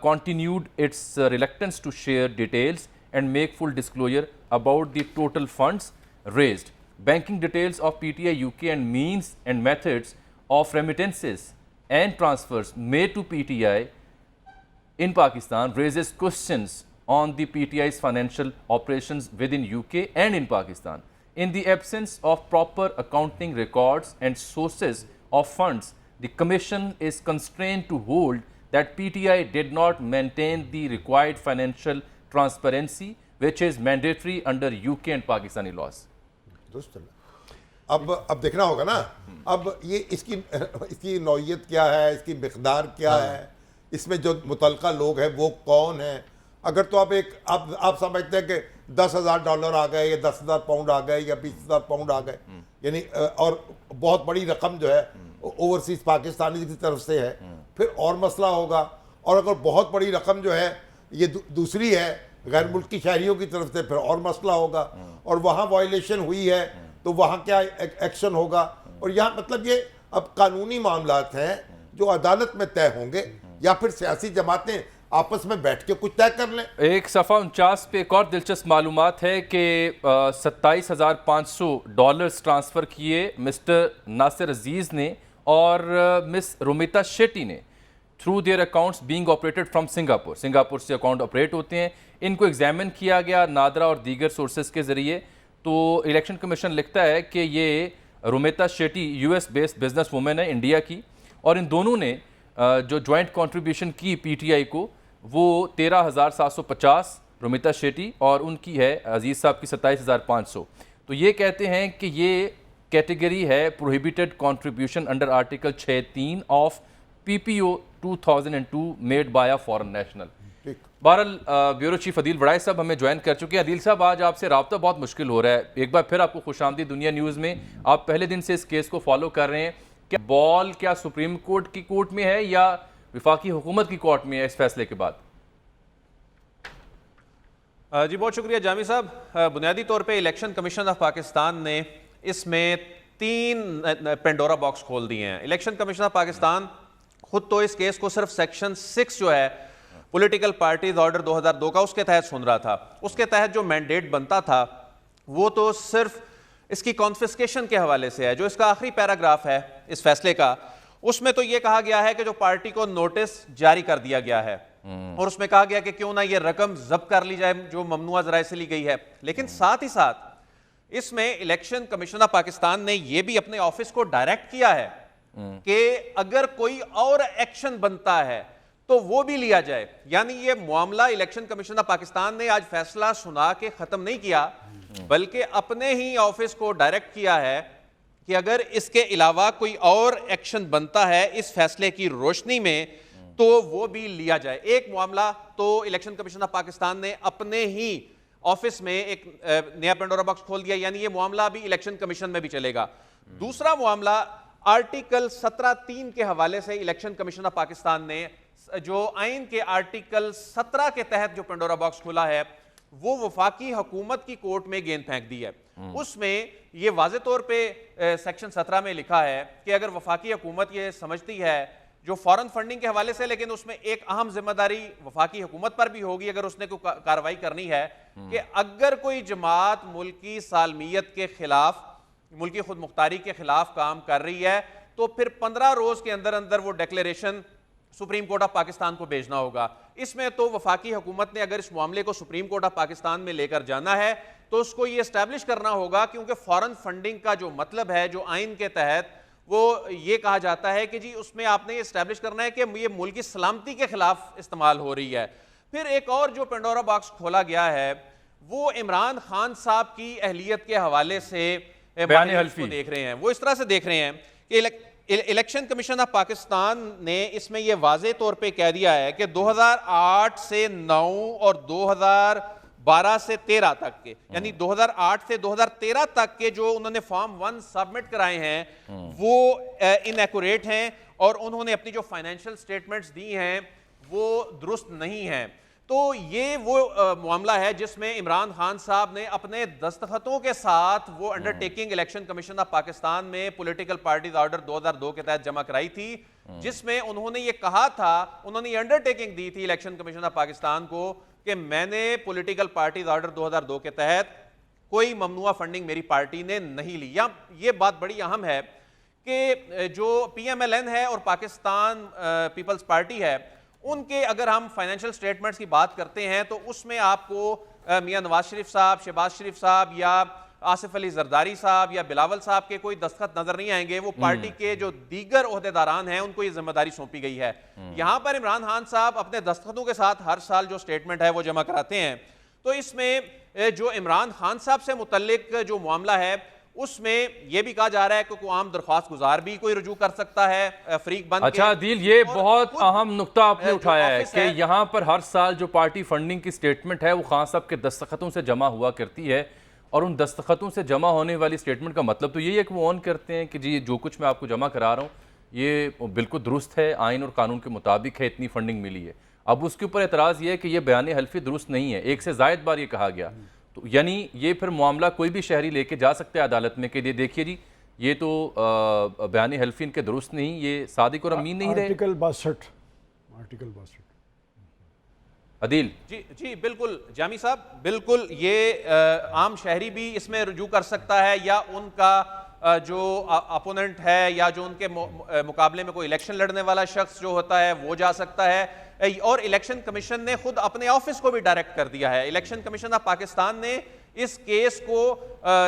continued its reluctance to share details and make full disclosure about the total funds raised. Banking details of PTI UK and means and methods of remittances and transfers made to PTI in Pakistan raises questions on the PTI's financial operations within UK and in Pakistan. In the absence of proper accounting records and sources of funds, the Commission is constrained to hold that PTI did not maintain the required financial transparency, which is mandatory under UK and Pakistani laws. अब देखना होगा ना, अब ये इसकी नौइयत क्या है, इसकी मिकदार क्या है, इसमें जो मुतलका लोग हैं वो कौन है। अगर तो आप समझते हैं कि $10,000 आ गए या 10,000 पाउंड आ गए या 20,000 पाउंड आ गए, यानी और बहुत बड़ी रकम जो है ओवरसीज पाकिस्तानी की तरफ से है, फिर और मसला होगा। और अगर बहुत बड़ी रकम जो है ये दूसरी है गैर मुल्की शहरियों की तरफ से, फिर और मसला होगा। और वहाँ वायलेशन हुई है तो वहाँ क्या एक्शन होगा। और यहाँ मतलब ये अब कानूनी मामलात हैं जो अदालत में तय होंगे या फिर सियासी जमातें आपस में बैठ के कुछ तय कर लें। एक सफ़ा 49 पे एक और दिलचस्प मालूमात है कि $27,500 ट्रांसफ़र किए मिस्टर नासिर अजीज़ ने और मिस रोमिता शेट्टी ने through their accounts being operated from Singapore. Singapore से अकाउंट ऑपरेट होते हैं। इनको एग्जामिन किया गया नादरा और दीगर सोर्सेज के ज़रिए, तो इलेक्शन कमीशन लिखता है कि ये Rumeta Shetty US based business women है इंडिया की, और इन दोनों ने जो ज्वाइंट कंट्रीब्यूशन की पीटीआई को वो 13,750 रुमेता शेट्टी और उनकी है अजीज़ साहब की 27,500। तो ये कहते हैं कि ये कैटेगरी है prohibited contribution under article 6(3) of PPO 2002 made by a foreign national. बहरहाल ब्यूरो चीफ अदील वड़ाई साहब हमें ज्वाइन कर चुके हैं। अदील साहब, आज आपसे रब्ता बहुत मुश्किल हो रहा है। एक बार फिर आपको खुशामदीद दुनिया न्यूज़ में। आप पहले दिन से इस केस को फॉलो कर रहे हैं। क्या बॉल क्या सुप्रीम कोर्ट की कोर्ट में है या वफाकी हुकूमत की कोर्ट में है इस फैसले के बाद? जी बहुत शुक्रिया जामी साहब। बुनियादी तौर पे इलेक्शन कमीशन ऑफ पाकिस्तान ने इसमें 3 पेंडोरा बॉक्स खोल दिए हैं। इलेक्शन कमीशन ऑफ पाकिस्तान खुद तो इस केस को सिर्फ सेक्शन 6 जो है पॉलिटिकल पार्टीज ऑर्डर 2002 का उसके तहत सुन रहा था। उसके तहत जो मैंडेट बनता था वो तो सिर्फ इसकी कॉन्फिस्केशन के हवाले से है। जो इसका आखिरी पैराग्राफ है इस फैसले का, उसमें तो ये कहा गया है कि जो पार्टी को नोटिस जारी कर दिया गया है और उसमें कहा गया कि क्यों ना ये रकम जब्त कर ली जाए जो ममनुआ जराए से ली गई है। लेकिन साथ ही साथ इसमें इलेक्शन कमीशन ऑफ पाकिस्तान ने यह भी अपने ऑफिस को डायरेक्ट किया है कि अगर कोई और एक्शन बनता है तो वो भी लिया जाए। यानी ये मामला इलेक्शन कमीशन ऑफ पाकिस्तान ने आज फैसला सुना के खत्म नहीं किया, बल्कि अपने ही ऑफिस को डायरेक्ट किया है कि अगर इसके अलावा कोई और एक्शन बनता है इस फैसले की रोशनी में तो वो भी लिया जाए। एक मामला तो इलेक्शन कमीशन ऑफ पाकिस्तान ने अपने ही ऑफिस में एक नया पेंडोरा बॉक्स खोल दिया, यानी ये मामला भी इलेक्शन कमीशन में भी चलेगा। दूसरा मामला आर्टिकल 17(3) के हवाले से इलेक्शन कमीशन ऑफ पाकिस्तान ने जो आइन के आर्टिकल 17 के तहत जो पेंडोरा बॉक्स खुला है वो वफाकी हुकूमत की कोर्ट में गेंद फेंक दी है। उसमें ये वाज़े तौर पे सेक्शन 17 में लिखा है कि अगर वफाकी हुकूमत ये समझती है जो फॉरेन फंडिंग के हवाले से, लेकिन उसमें एक अहम जिम्मेदारी वफाकी हुकूमत पर भी होगी अगर उसने कोई कार्रवाई करनी है कि अगर कोई जमात मुल्की सालमियत के खिलाफ, मुल्की खुद मुख्तारी के खिलाफ काम कर रही है तो फिर 15 रोज के अंदर अंदर वो declaration supreme court of Pakistan को भेजना होगा। इसमें तो वफाकी हुकूमत ने अगर इस मामले को सुप्रीम कोर्ट ऑफ पाकिस्तान में लेकर जाना है तो उसको ये एस्टैब्लिश करना होगा, क्योंकि फॉरेन फंडिंग का जो मतलब है जो आइन के तहत वो ये कहा जाता है कि जी उसमें आपने ये एस्टैब्लिश करना है कि ये मुल्क की सलामती के खिलाफ इस्तेमाल हो रही है। फिर एक और जो पेंडोरा बॉक्स खोला गया है वो इमरान खान साहब की अहलियत के हवाले से बयान हल्फी देख रहे हैं। वो इस तरह से देख रहे हैं कि इलेक्शन कमीशन ऑफ पाकिस्तान ने इसमें यह वाज़े तौर पे कह दिया है कि 2008 से 9 और 2012 से 13 तक के, यानी 2008 से 2013 तक के जो उन्होंने फॉर्म 1 सबमिट कराए हैं वो इनएक्यूरेट हैं और उन्होंने अपनी जो फाइनेंशियल स्टेटमेंट्स दी हैं वो दुरुस्त नहीं हैं। तो ये वो मामला है जिसमें इमरान खान साहब ने अपने दस्तखतों के साथ वो undertaking election commission of Pakistan में पॉलिटिकल पार्टीज ऑर्डर 2002 के तहत जमा कराई थी, जिसमें उन्होंने ये कहा था, उन्होंने ये अंडरटेकिंग दी थी इलेक्शन कमीशन ऑफ पाकिस्तान को कि मैंने पॉलिटिकल पार्टीज ऑर्डर 2002 के तहत कोई ममनुआ फंडिंग मेरी पार्टी ने नहीं ली। या ये बात बड़ी अहम है कि जो PMLN है और पाकिस्तान पीपल्स पार्टी है उनके अगर हम फाइनेंशियल स्टेटमेंट्स की बात करते हैं तो उसमें आपको मियां नवाज शरीफ साहब, शहबाज शरीफ साहब या आसिफ अली जरदारी साहब या बिलावल साहब के कोई दस्तखत नजर नहीं आएंगे। वो पार्टी के जो दीगर ओहदेदारान हैं उनको ये जिम्मेदारी सौंपी गई है। यहां पर इमरान खान साहब अपने दस्तखतों के साथ हर साल जो स्टेटमेंट है वो जमा कराते हैं। तो इसमें जो इमरान खान साहब से मुतल्लिक जो मामला है उसमें यह भी कहा जा रहा है कि कोई आम दरख्वास्त गुजार भी कोई रुजू कर सकता है फरीक बन। अच्छा दिल, ये बहुत अहम नुक्ता आपने उठाया है कि यहाँ पर हर साल जो पार्टी फंडिंग की स्टेटमेंट है वो खान साहब के दस्तखतों से जमा हुआ करती है और उन दस्तखतों से जमा होने वाली स्टेटमेंट का मतलब तो यही है कि वो ऑन करते हैं कि जी जो कुछ मैं आपको जमा करा रहा हूँ ये बिल्कुल दुरुस्त है, आइन और कानून के मुताबिक है, इतनी फंडिंग मिली है। अब उसके ऊपर एतराज़ ये है कि ये बयान हल्फी दुरुस्त नहीं है, एक से ज़ायद बार ये कहा गया। तो यानी ये फिर मामला कोई भी शहरी लेके जा सकते हैं अदालत में कि ये देखिए जी ये तो बयान हल्फी इनके दुरुस्त नहीं, ये सादिक और अमीन नहीं रहे। आर्टिकल 62 अदील जी बिल्कुल जामी साहब, बिल्कुल ये आम शहरी भी इसमें रुजू कर सकता है या उनका जो अपोनेंट है या जो उनके मुकाबले में कोई इलेक्शन लड़ने वाला शख्स जो होता है वो जा सकता है। और इलेक्शन कमीशन ने खुद अपने ऑफिस को भी डायरेक्ट कर दिया है। इलेक्शन कमीशन ऑफ पाकिस्तान ने इस केस को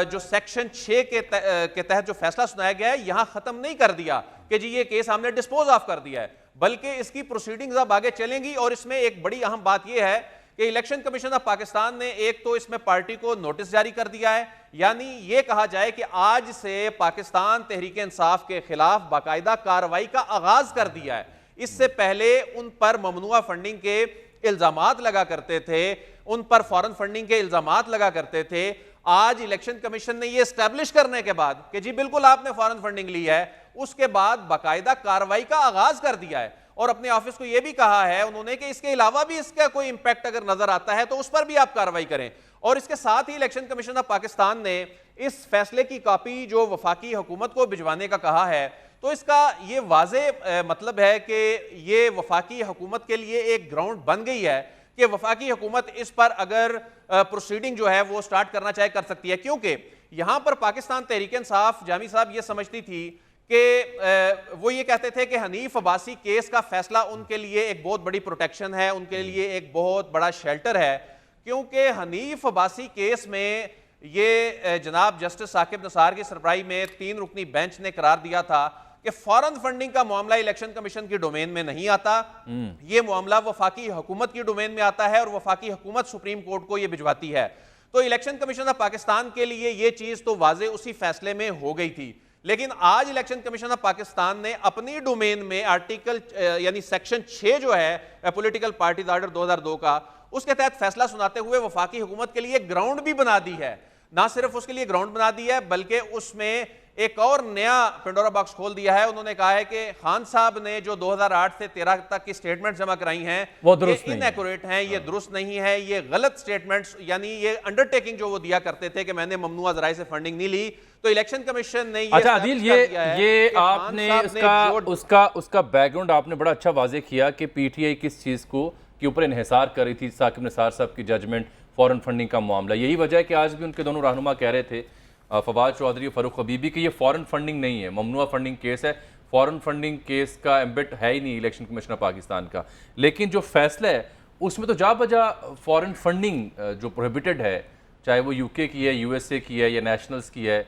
जो सेक्शन 6 के तहत जो फैसला सुनाया गया है यहां खत्म नहीं कर दिया कि जी ये केस हमने डिस्पोज ऑफ कर दिया है, बल्कि इसकी प्रोसीडिंग्स अब आगे चलेंगी। और इसमें एक बड़ी अहम बात यह है कि इलेक्शन कमीशन ऑफ पाकिस्तान ने एक तो इसमें पार्टी को नोटिस जारी कर दिया है, यानी यह कहा जाए कि आज से पाकिस्तान तहरीक इंसाफ के खिलाफ बाकायदा कार्रवाई का आगाज कर दिया है। इससे पहले उन पर ममनुआ फंडिंग के इल्जामात लगा करते थे, उन पर फॉरेन फंडिंग के इल्जामात लगा करते थे। आज इलेक्शन कमीशन ने यह एस्टैब्लिश करने के बाद कि जी बिल्कुल आपने फॉरेन फंडिंग ली है, उसके बाद बाकायदा कार्रवाई का आगाज कर दिया है और अपने ऑफिस को यह भी कहा है उन्होंने कि इसके अलावा भी इसका कोई इंपैक्ट अगर नजर आता है तो उस पर भी आप कार्रवाई करें। और इसके साथ ही इलेक्शन कमीशन ऑफ पाकिस्तान ने इस फैसले की कॉपी जो वफाकी हुकूमत को भिजवाने का कहा है, तो इसका ये वाजे मतलब है कि ये वफाकी हुकूमत के लिए एक ग्राउंड बन गई है कि वफाकी हुकूमत इस पर अगर प्रोसीडिंग जो है वो स्टार्ट करना चाहे कर सकती है, क्योंकि यहां पर पाकिस्तान तहरीक इंसाफ जामी साहब ये समझती थी कि वो ये कहते थे कि हनीफ अब्बासी केस का फैसला उनके लिए एक बहुत बड़ी प्रोटेक्शन है, उनके लिए एक बहुत बड़ा शेल्टर है, क्योंकि हनीफ अब्बासी केस में ये जनाब जस्टिस साकिब निसार की सरबराही में 3 रुकनी बेंच ने करार दिया था कि फॉरेन फंडिंग का मामला इलेक्शन कमीशन की डोमेन में नहीं आता, ये मामला वफाकी हुकूमत की डोमेन में आता है और वफाकी हुकूमत सुप्रीम कोर्ट को ये भिजवाती है। तो इलेक्शन कमीशन ऑफ पाकिस्तान के लिए ये चीज तो वाजे उसी फैसले में हो गई थी, लेकिन आज इलेक्शन कमीशन ऑफ पाकिस्तान ने अपनी डोमेन में आर्टिकल यानी सेक्शन 6 जो है पॉलिटिकल पार्टीज ऑर्डर 2002 का, उसके तहत फैसला सुनाते हुए वफाकी हुकूमत के लिए ग्राउंड भी बना दी है। ना सिर्फ उसके लिए ग्राउंड बना दी है बल्कि उसमें एक और नया पेंडोरा बॉक्स खोल दिया है। उन्होंने कहा है कि खान साहब ने जो 2008 से 13 तक की स्टेटमेंट जमा कराई हैं वो दुरुस्त नहीं इनएक्यूरेट हैं, ये दुरुस्त नहीं है, ये गलत स्टेटमेंट्स, यानी ये अंडरटेकिंग जो वो दिया करते थे कि मैंने ममनुआ जराए से फंडिंग नहीं ली, तो इलेक्शन कमीशन ने अच्छा आदिल ये आपने उसका बैकग्राउंड आपने बड़ा अच्छा वाजे किया कि पीटीआई किस चीज को के ऊपर इन्हिसार कर रही थी, साकिब निसार साहब की जजमेंट, फॉरेन फंडिंग का मामला। यही वजह है कि आज भी उनके दोनों रहनुमा कह रहे थे फवाद चौधरी और फारूक हबीबी कि ये फॉरेन फंडिंग नहीं है, ममनुआ फंडिंग केस है, फॉरेन फंडिंग केस का एम्बिट है ही नहीं इलेक्शन कमीशन ऑफ पाकिस्तान का। लेकिन जो फैसला है उसमें तो जा बजा फॉरेन फंडिंग जो प्रोहिबिटेड है, चाहे वो यूके की है, यूएसए की है, या नेशनल्स की है,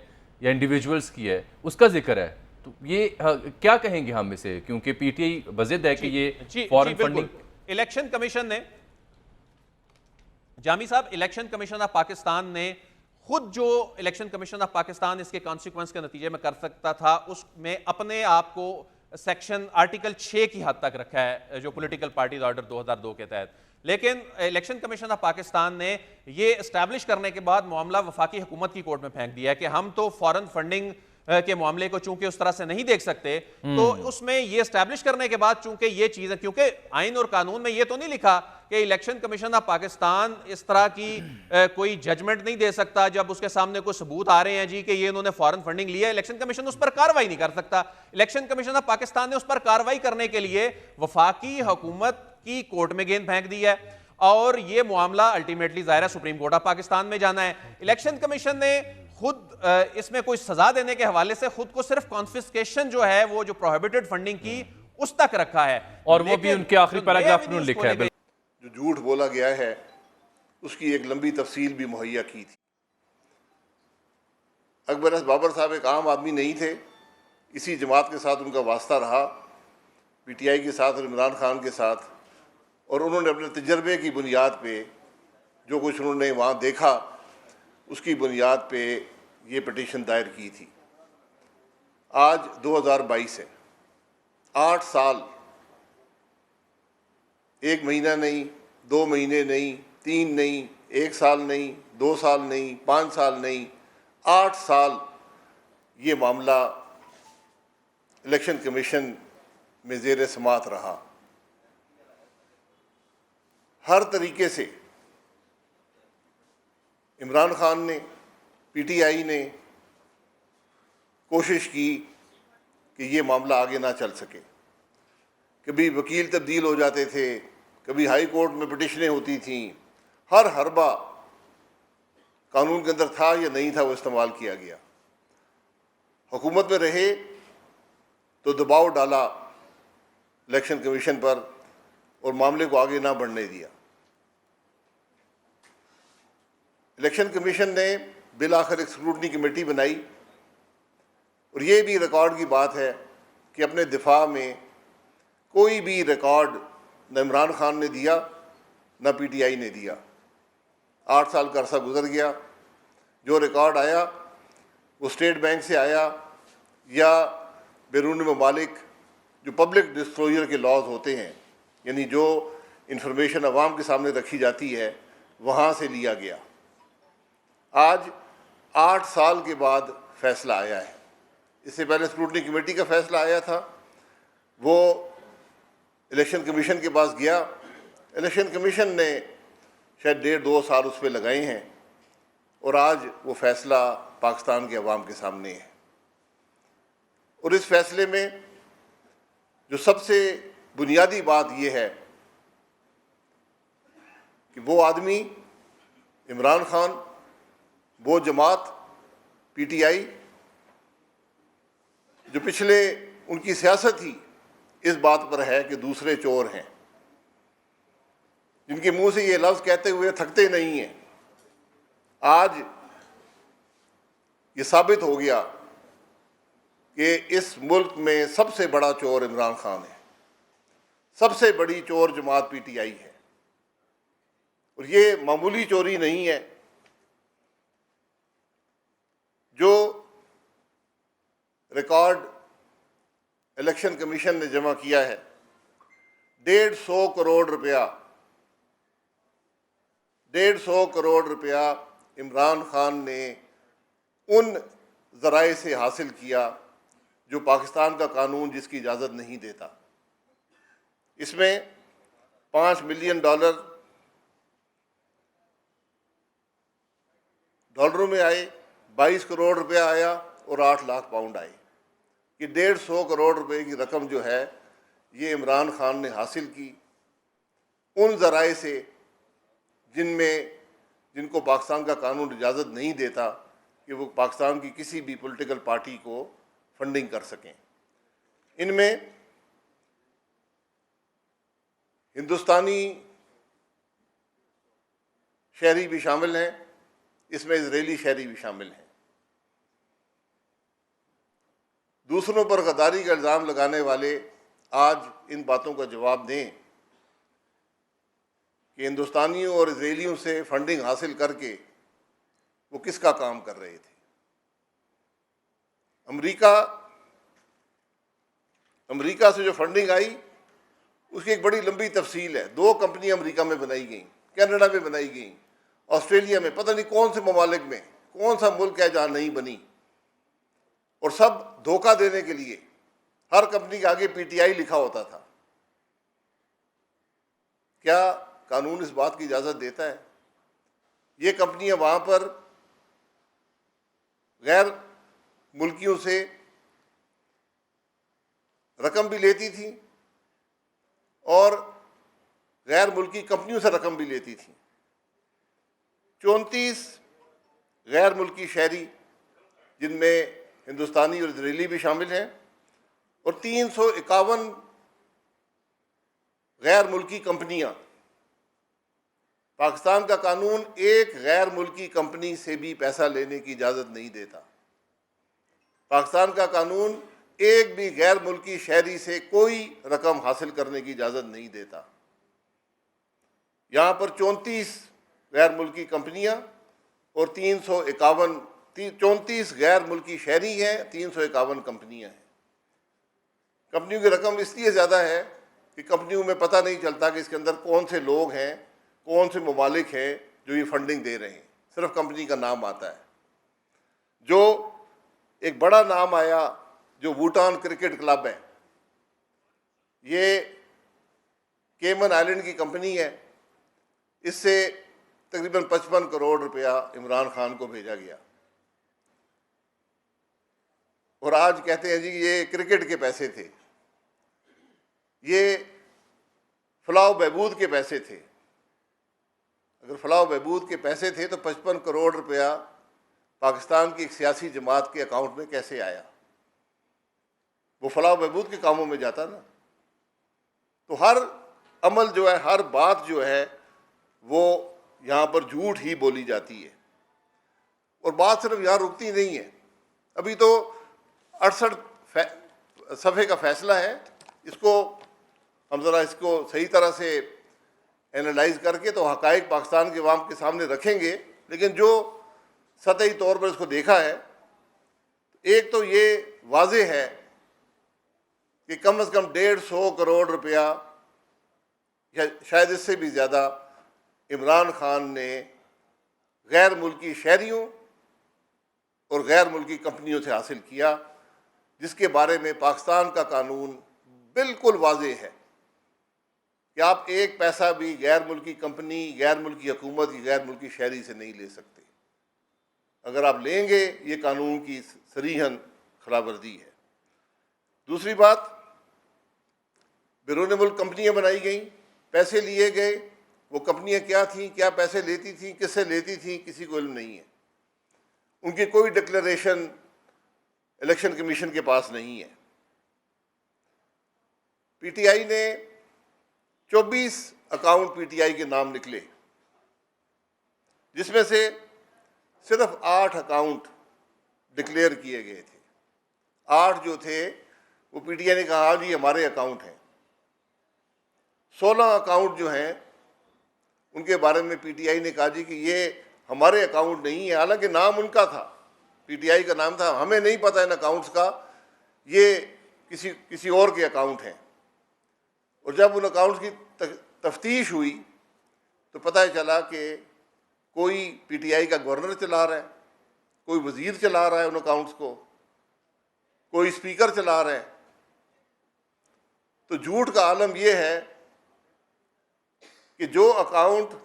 या इंडिविजुअल्स की है, उसका जिक्र है। तो ये क्या कहेंगे हम इसे, क्योंकि पीटीआई वजिद है कि ये फॉरेन फंडिंग। इलेक्शन कमीशन ने जामी साहब, इलेक्शन कमीशन ऑफ पाकिस्तान ने खुद जो इलेक्शन कमीशन ऑफ पाकिस्तान इसके कॉन्सिक्वेंस के नतीजे में कर सकता था, उसमें अपने आप को सेक्शन आर्टिकल 6 की हद तक रखा है जो पॉलिटिकल पार्टीज ऑर्डर 2002 के तहत। लेकिन इलेक्शन कमीशन ऑफ पाकिस्तान ने ये एस्टैब्लिश करने के बाद मामला वफाकी हुकूमत की कोर्ट में फेंक दिया है कि हम तो फॉरेन फंडिंग के मामले को चूंकि उस तरह से नहीं देख सकते, तो उसमें ये एस्टैब्लिश करने के बाद चूंकि ये चीज है, क्योंकि आइन और कानून में ये तो नहीं लिखा कि इलेक्शन कमीशन ऑफ पाकिस्तान इस तरह की कोई जजमेंट नहीं दे सकता जब उसके सामने कोई सबूत आ रहे हैं जी कि ये इन्होंने फॉरेन फंडिंग लिया है, इलेक्शन कमीशन उस पर कार्रवाई नहीं कर सकता। इलेक्शन कमीशन ऑफ पाकिस्तान ने उस पर कार्रवाई करने के लिए वफाकी हुकूमत की कोर्ट में गेंद फेंक दी है और ये मामला अल्टीमेटली जाहिर है सुप्रीम कोर्ट ऑफ पाकिस्तान में जाना है। इलेक्शन कमीशन ने खुद इसमें कोई सजा देने के हवाले से खुद को सिर्फ कॉन्फिस्केशन जो है वो जो प्रोहिबिटेड फंडिंग की उस तक रखा है, और वो भी उनके आखिरी पैराग्राफ में लिखा है। जो झूठ बोला गया है उसकी एक लंबी तफसील भी मुहैया की थी। अकबर बाबर साहब एक आम आदमी नहीं थे, इसी जमात के साथ उनका वास्ता रहा, पीटीआई के साथ और इमरान खान के साथ, और उन्होंने अपने तजर्बे की बुनियाद पे जो कुछ उन्होंने वहाँ देखा उसकी बुनियाद पे ये पिटीशन दायर की थी। आज 2022 है, 8 साल, 1 महीना नहीं, 2 महीने नहीं, 3 नहीं, 1 साल नहीं, 2 साल नहीं, 5 साल नहीं, 8 साल ये मामला इलेक्शन कमीशन में ज़ेर समात रहा। हर तरीके से इमरान खान ने, पीटीआई ने कोशिश की कि ये मामला आगे ना चल सके। कभी वकील तब्दील हो जाते थे, कभी हाई कोर्ट में पिटिशनें होती थीं, हर हरबा कानून के अंदर था या नहीं था वो इस्तेमाल किया गया। हुकूमत में रहे तो दबाव डाला इलेक्शन कमीशन पर और मामले को आगे ना बढ़ने दिया। इलेक्शन कमीशन ने बिल आखिर एक स्क्रूटनी कमेटी बनाई और ये भी रिकॉर्ड की बात है कि अपने दिफा में कोई भी रिकॉर्ड न इमरान खान ने दिया न पीटीआई ने दिया। 8 साल का अरसा गुजर गया, जो रिकॉर्ड आया वो स्टेट बैंक से आया या बैरून ममालिक जो पब्लिक डिस्क्लोजर के लॉज होते हैं, यानी जो इंफॉर्मेशन अवाम के सामने रखी जाती है, वहाँ से लिया गया। आज 8 साल के बाद फैसला आया है। इससे पहले स्क्रूटनी कमेटी का फैसला आया था, वो इलेक्शन कमीशन के पास गया। इलेक्शन कमीशन ने शायद 1.5-2 साल उस पर लगाए हैं और आज वो फैसला पाकिस्तान के अवाम के सामने है। और इस फैसले में जो सबसे बुनियादी बात ये है कि वो आदमी इमरान खान, वो जमात पीटीआई जो पिछले उनकी सियासत ही इस बात पर है कि दूसरे चोर हैं, जिनके मुंह से ये लफ्ज़ कहते हुए थकते नहीं हैं, आज ये साबित हो गया कि इस मुल्क में सबसे बड़ा चोर इमरान खान है, सबसे बड़ी चोर जमात पीटीआई है। और ये मामूली चोरी नहीं है। जो रिकॉर्ड इलेक्शन कमीशन ने जमा किया है, 150 करोड़ रुपया, 150 करोड़ रुपया इमरान खान ने उन ज़राए से हासिल किया जो पाकिस्तान का कानून जिसकी इजाज़त नहीं देता। इसमें $5 मिलियन डॉलरों में आए, 22 करोड़ रुपया आया और 8 लाख पाउंड आए। कि 150 करोड़ रुपए की रकम जो है ये इमरान खान ने हासिल की उन ज़राए से जिनको पाकिस्तान का कानून इजाज़त नहीं देता कि वो पाकिस्तान की किसी भी पॉलिटिकल पार्टी को फंडिंग कर सकें। इनमें हिंदुस्तानी शहरी भी शामिल हैं, इसमें इजरायली शहरी भी शामिल हैं। दूसरों पर गद्दारी का इल्ज़ाम लगाने वाले आज इन बातों का जवाब दें कि हिंदुस्तानियों और इजरायलियों से फंडिंग हासिल करके वो किसका काम कर रहे थे। अमेरिका से जो फंडिंग आई उसकी एक बड़ी लंबी तफसील है। 2 कंपनियां अमेरिका में बनाई गई, कनाडा में बनाई गई, ऑस्ट्रेलिया में, पता नहीं कौन से ममालिक में, कौन सा मुल्क है जहाँ नहीं बनी। और सब धोखा देने के लिए हर कंपनी के आगे पीटीआई लिखा होता था। क्या कानून इस बात की इजाज़त देता है? ये कंपनियां वहाँ पर गैर मुल्कियों से रकम भी लेती थी और गैर मुल्की कंपनियों से रकम भी लेती थी। 34 गैर मुल्की शहरी, जिनमें हिंदुस्तानी और इजरायली भी शामिल हैं, और 351 गैर मुल्की कंपनियां। पाकिस्तान का कानून एक गैर मुल्की कंपनी से भी पैसा लेने की इजाज़त नहीं देता। पाकिस्तान का कानून एक भी गैर मुल्की शहरी से कोई रकम हासिल करने की इजाज़त नहीं देता। यहाँ पर 34 गैर मुल्की कंपनियाँ और 34 गैर मुल्की शहरी हैं, 351 कंपनियाँ हैं। कंपनियों की रकम इसलिए ज़्यादा है कि कंपनियों में पता नहीं चलता कि इसके अंदर कौन से लोग हैं, कौन से ममालिक हैं जो ये फंडिंग दे रहे हैं। सिर्फ कंपनी का नाम आता है। जो एक बड़ा नाम आया जो भूटान क्रिकेट क्लब है, ये केमन आइलैंड की कंपनी है। इससे तकरीबन 55 करोड़ रुपया इमरान खान को भेजा गया और आज कहते हैं जी ये क्रिकेट के पैसे थे, ये फलाह बहबूद के पैसे थे। अगर फलाह बहबूद के पैसे थे तो 55 करोड़ रुपया पाकिस्तान की एक सियासी जमात के अकाउंट में कैसे आया? वो फलाह बहबूद के कामों में जाता ना। तो हर अमल जो है, हर बात जो है, वो यहाँ पर झूठ ही बोली जाती है। और बात सिर्फ यहाँ रुकती नहीं है, अभी तो 68 सफ़े का फैसला है, इसको हम ज़रा इसको सही तरह से एनालाइज करके तो हक़ाइक़ पाकिस्तान के अवाम के सामने रखेंगे। लेकिन जो सतही तौर पर इसको देखा है, एक तो ये वाज़े है कि कम से कम 150 करोड़ रुपया या शायद इससे भी ज़्यादा इमरान खान ने गैर मुल्की शहरियों और गैर मुल्की कंपनियों से हासिल किया, जिसके बारे में पाकिस्तान का कानून बिल्कुल वाज़े है कि आप एक पैसा भी गैर मुल्की कंपनी, गैर मुल्की हुकूमत या गैर मुल्की शहरी से नहीं ले सकते। अगर आप लेंगे ये कानून की सरीहन खिलाफवर्जी है। दूसरी बात, बैरून मुल्क कंपनियां बनाई गई, पैसे लिए गए, वो कंपनियां क्या थीं, क्या पैसे लेती थीं, किससे लेती थीं, किसी को इल्म नहीं है। उनकी कोई डिक्लेरेशन इलेक्शन कमीशन के पास नहीं है। पीटीआई ने 24 अकाउंट पीटीआई के नाम निकले, जिसमें से सिर्फ 8 अकाउंट डिक्लेयर किए गए थे। 8 जो थे वो पीटीआई ने कहा जी हमारे अकाउंट हैं। 16 अकाउंट जो हैं उनके बारे में पीटीआई ने कहा जी कि ये हमारे अकाउंट नहीं है, हालांकि नाम उनका था, पीटीआई का नाम था, हमें नहीं पता इन अकाउंट्स का, ये किसी और के अकाउंट हैं। और जब उन अकाउंट्स की तफ्तीश हुई तो पता चला कि कोई पीटीआई का गवर्नर चला रहा है, कोई वजीर चला रहा है उन अकाउंट्स को, कोई स्पीकर चला रहा है। तो झूठ का आलम यह है कि जो अकाउंट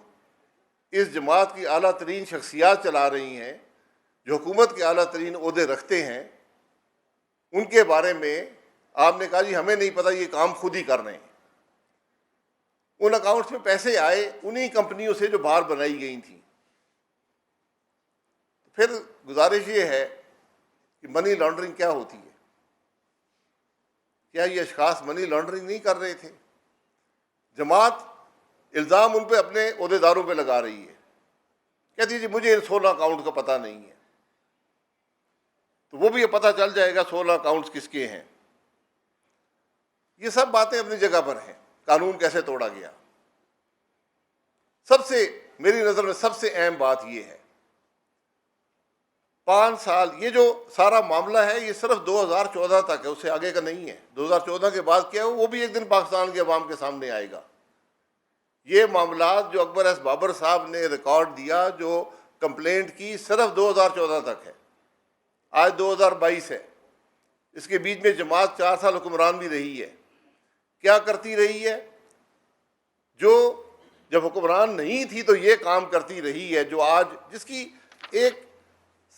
इस जमात की आला तरीन शख्सियात चला रही हैं, जो हुकूमत के आला तरीन ओहदे रखते हैं, उनके बारे में आपने कहा जी हमें नहीं पता, ये काम खुद ही कर रहे हैं। उन अकाउंट्स में पैसे आए उन्हीं कंपनियों से जो बाहर बनाई गई थी। फिर गुजारिश ये है कि मनी लॉन्ड्रिंग क्या होती है? क्या ये अशखास मनी लॉन्ड्रिंग नहीं कर रहे थे? जमात इल्ज़ाम उन पे अपने ओहदेदारों पे लगा रही है, कहती है जी मुझे इन 16 अकाउंट का पता नहीं है। तो वो भी ये पता चल जाएगा 16 अकाउंट्स किसके हैं। ये सब बातें अपनी जगह पर हैं। कानून कैसे तोड़ा गया, सबसे मेरी नज़र में सबसे अहम बात यह है, 5 साल ये जो सारा मामला है ये सिर्फ 2014 तक है, उससे आगे का नहीं है। 2014 के बाद क्या है वो भी एक दिन पाकिस्तान के अवाम के सामने आएगा। ये मामला जो अकबर एस बाबर साहब ने रिकॉर्ड दिया, जो कंप्लेंट की, सिर्फ 2014 तक है। आज 2022 है, इसके बीच में जमात 4 साल हुक्मरान भी रही है। क्या करती रही है? जो जब हुक्मरान नहीं थी तो ये काम करती रही है, जो आज जिसकी एक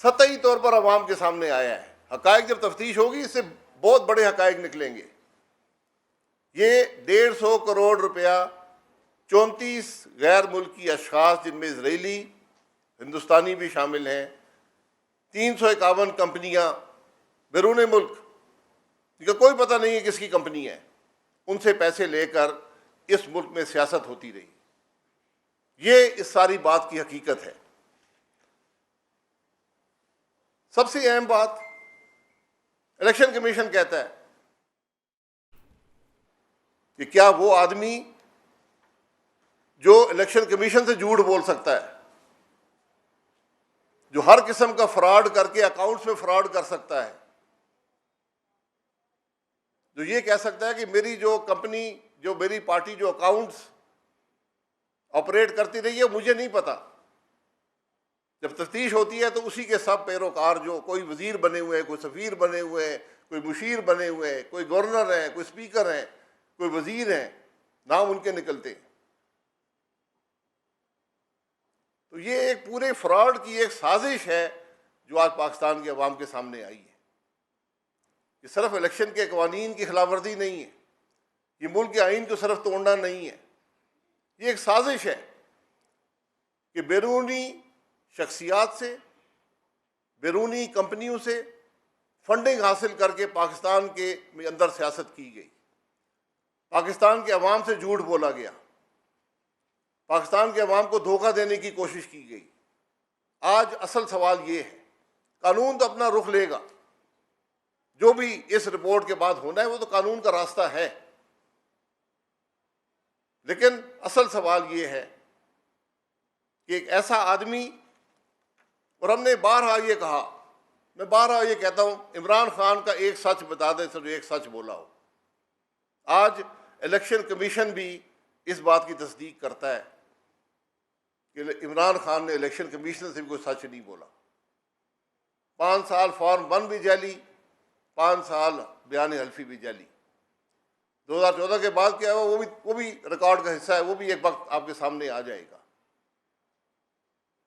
सतही तौर पर अवाम के सामने आया है। हकायक जब तफ्तीश होगी इससे बहुत बड़े हकायक निकलेंगे। ये 150 करोड़ रुपया 34 गैर मुल्की अशखास, जिनमें इजरायली हिंदुस्तानी भी शामिल हैं, 351 कंपनियां बैरून मुल्क, जिनका कोई पता नहीं है किसकी कंपनी है, उनसे पैसे लेकर इस मुल्क में सियासत होती रही। ये इस सारी बात की हकीकत है। सबसे अहम बात, इलेक्शन कमीशन कहता है कि क्या वो आदमी जो इलेक्शन कमीशन से झूठ बोल सकता है, जो हर किस्म का फ्रॉड करके अकाउंट्स में फ्रॉड कर सकता है, जो ये कह सकता है कि मेरी जो कंपनी, जो मेरी पार्टी जो अकाउंट्स ऑपरेट करती रही है मुझे नहीं पता, जब तफ्तीश होती है तो उसी के सब पैरोकार, जो कोई वजीर बने हुए हैं, कोई सफ़ीर बने हुए हैं, कोई मुशीर बने हुए हैं, कोई गवर्नर हैं, कोई स्पीकर हैं, कोई वजीर हैं, नाम उनके निकलते हैं। तो ये एक पूरे फ्रॉड की एक साजिश है जो आज पाकिस्तान के अवाम के सामने आई है। ये सिर्फ इलेक्शन के कवानीन की खिलाफवर्जी नहीं है, ये मुल्क के आइन को सिर्फ तोड़ना नहीं है, ये एक साजिश है कि बैरूनी शख्सियात से, बैरूनी कंपनियों से फंडिंग हासिल करके पाकिस्तान के अंदर सियासत की गई, पाकिस्तान के अवाम से झूठ बोला गया, पाकिस्तान के अवाम को धोखा देने की कोशिश की गई। आज असल सवाल ये है, कानून तो अपना रुख लेगा, जो भी इस रिपोर्ट के बाद होना है वो तो कानून का रास्ता है, लेकिन असल सवाल ये है कि एक ऐसा आदमी, और हमने बारहा ये कहा, मैं बारहा ये कहता हूं, इमरान खान का एक सच बता दे तो एक सच बोला हो। आज इलेक्शन कमीशन भी इस बात की तस्दीक करता है कि इमरान खान ने इलेक्शन कमीशन से भी कोई सच नहीं बोला। 5 साल फॉर्म 1 भी जाली, 5 साल बयान हल्फी भी जाली। 2014 के बाद क्या हुआ वो भी रिकॉर्ड का हिस्सा है, वो भी एक वक्त आपके सामने आ जाएगा।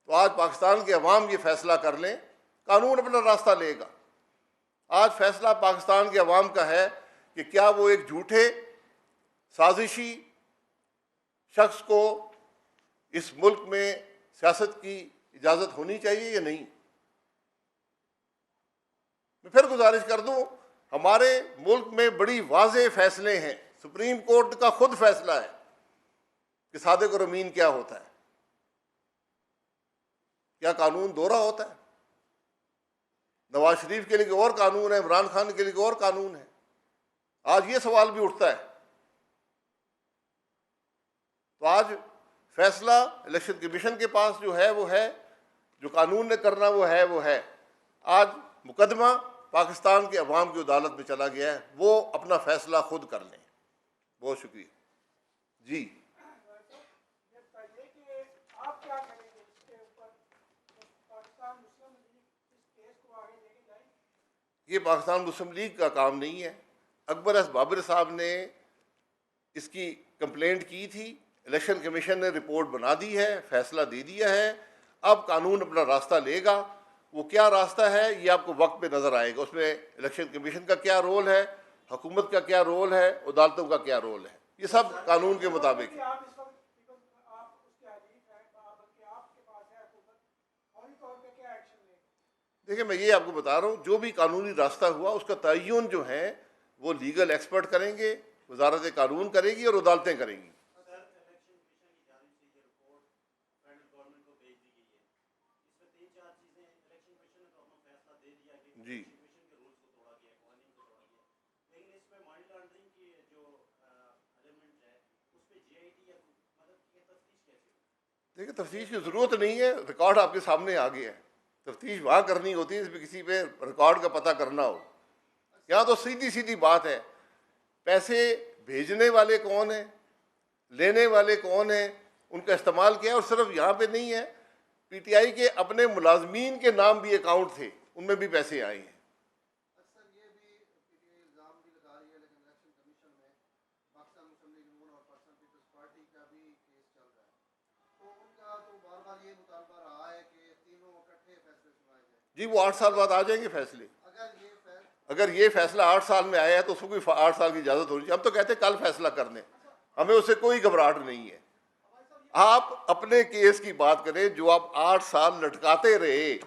तो आज पाकिस्तान के अवाम ये फैसला कर लें, कानून अपना रास्ता लेगा। आज फैसला पाकिस्तान के अवाम का है कि क्या वो एक झूठे साजिशी शख्स को इस मुल्क में सियासत की इजाज़त होनी चाहिए या नहीं। मैं फिर गुजारिश कर दूं, हमारे मुल्क में बड़ी वाज़ेह फैसले हैं, सुप्रीम कोर्ट का खुद फैसला है कि सादिक और अमीन क्या होता है। क्या कानून दोहरा होता है? नवाज शरीफ के लिए और कानून है, इमरान खान के लिए और कानून है। आज ये सवाल भी उठता है। तो आज फैसला इलेक्शन कमीशन के पास जो है वो है, जो कानून ने करना वो है। आज मुकदमा पाकिस्तान के अवाम की अदालत में चला गया है, वो अपना फैसला खुद कर लें। बहुत शुक्रिया जी। ये पाकिस्तान मुस्लिम लीग का काम नहीं है। अकबर एस बाबर साहब ने इसकी कंप्लेंट की थी, इलेक्शन कमीशन ने रिपोर्ट बना दी है, फैसला दे दिया है। अब कानून अपना रास्ता लेगा। वो क्या रास्ता है ये आपको वक्त पे नज़र आएगा। उसमें इलेक्शन कमीशन का क्या रोल है, हुकूमत का क्या रोल है, अदालतों का क्या रोल है, ये सब कानून के मुताबिक है। देखिए, मैं ये आपको बता रहा हूँ, जो भी कानूनी रास्ता हुआ उसका तयन जो है वो लीगल एक्सपर्ट करेंगे, वजारत कानून करेगी और अदालतें करेंगी। जी, देखिए, तफ्तीश की ज़रूरत नहीं है, रिकॉर्ड आपके सामने आ गया है। तफ्तीश वहाँ करनी होती है इसमें किसी पे रिकॉर्ड का पता करना हो। यहाँ तो सीधी सीधी बात है, पैसे भेजने वाले कौन है, लेने वाले कौन है, उनका इस्तेमाल किया। और सिर्फ यहाँ पे नहीं है, पीटीआई के अपने मुलाजमीन के नाम भी अकाउंट थे, उनमें भी पैसे आए हैं। जी, वो 8 साल बाद आ जाएंगे फैसले। अगर ये फैसला 8 साल में आया है तो उसको कोई 8 साल की इजाज़त होनी चाहिए। हम तो कहते हैं कल फैसला करने, हमें उससे कोई घबराहट नहीं है। आप अपने केस की बात करें जो आप 8 साल लटकाते रहे,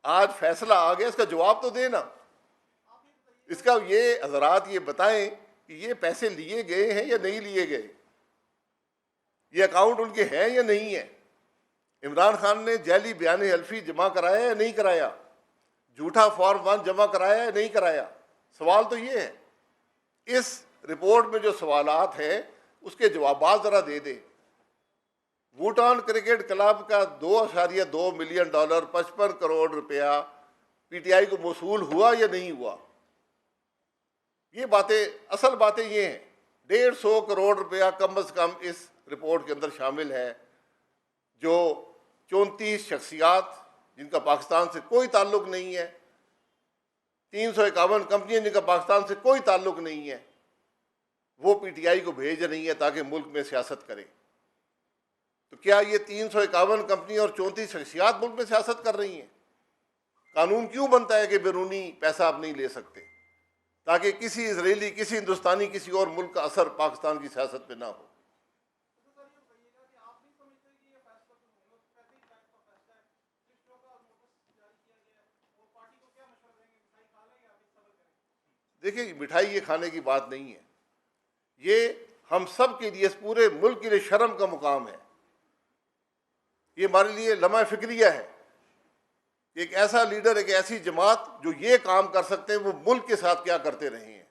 आज फैसला आ गया, इसका जवाब तो देना। इसका ये हजरात ये बताएं कि ये पैसे लिए गए हैं या नहीं लिए गए, ये अकाउंट उनके हैं या नहीं है। इमरान खान ने जाली बयान हल्फी जमा कराया या नहीं कराया, झूठा फॉर्म 1 जमा कराया या नहीं कराया। सवाल तो ये है, इस रिपोर्ट में जो सवालात हैं उसके जवाब ज़रा दे दे। भूटान क्रिकेट क्लब का $2.2 मिलियन 55 करोड़ रुपया पीटीआई को मौसूल हुआ या नहीं हुआ, ये बातें, असल बातें ये हैं। 150 करोड़ रुपया कम से कम इस रिपोर्ट के अंदर शामिल है, जो 34 शख्सियात जिनका पाकिस्तान से कोई ताल्लुक नहीं है, 351 कंपनियां जिनका पाकिस्तान से कोई ताल्लुक नहीं है, वो पीटीआई को भेज रही है ताकि मुल्क में सियासत करें। तो क्या ये 351 कंपनियां और 34 शख्सियात मुल्क में सियासत कर रही हैं? कानून क्यों बनता है कि बैरूनी पैसा आप नहीं ले सकते, ताकि किसी इजरायली, किसी हिंदुस्तानी, किसी और मुल्क का असर पाकिस्तान की सियासत पे ना हो। देखिए, मिठाई ये खाने की बात नहीं है, ये हम सब के लिए, इस पूरे मुल्क के लिए शर्म का मुकाम है। ये हमारे लिए लम्हा फिक्रिया है एक ऐसा लीडर, एक ऐसी जमात जो ये काम कर सकते हैं, वो मुल्क के साथ क्या करते रहे हैं।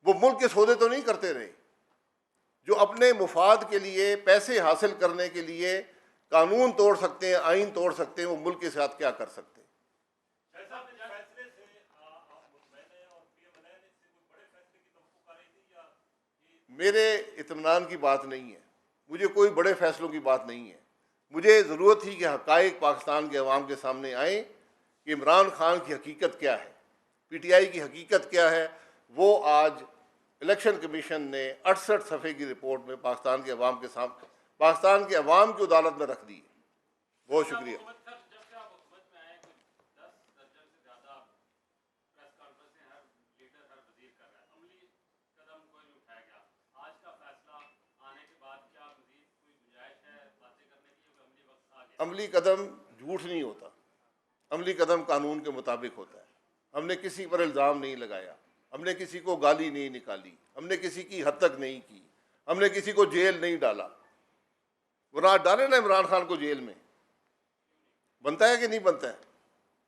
वो मुल्क के सौदे तो नहीं करते रहे, जो अपने मुफाद के लिए, पैसे हासिल करने के लिए कानून तोड़ सकते हैं, आइन तोड़ सकते हैं, वो मुल्क के साथ क्या कर सकते हैं। मेरे इत्मीनान की बात नहीं है, मुझे कोई बड़े फैसलों की बात नहीं है। मुझे ज़रूरत थी कि हक़ाइक़ पाकिस्तान के अवाम के सामने आए कि इमरान खान की हकीकत क्या है, पीटीआई की हकीकत क्या है। वो आज इलेक्शन कमीशन ने 68 सफ़े की रिपोर्ट में पाकिस्तान के अवाम के सामने, पाकिस्तान के अवाम की अदालत में रख दी है। बहुत शुक्रिया। अमली कदम झूठ नहीं होता, अमली कदम कानून के मुताबिक होता है। हमने किसी पर इल्ज़ाम नहीं लगाया, हमने किसी को गाली नहीं निकाली, हमने किसी की हद तक नहीं की, हमने किसी को जेल नहीं डाला। वरना डाले ना इमरान खान को जेल में, बनता है कि नहीं बनता है?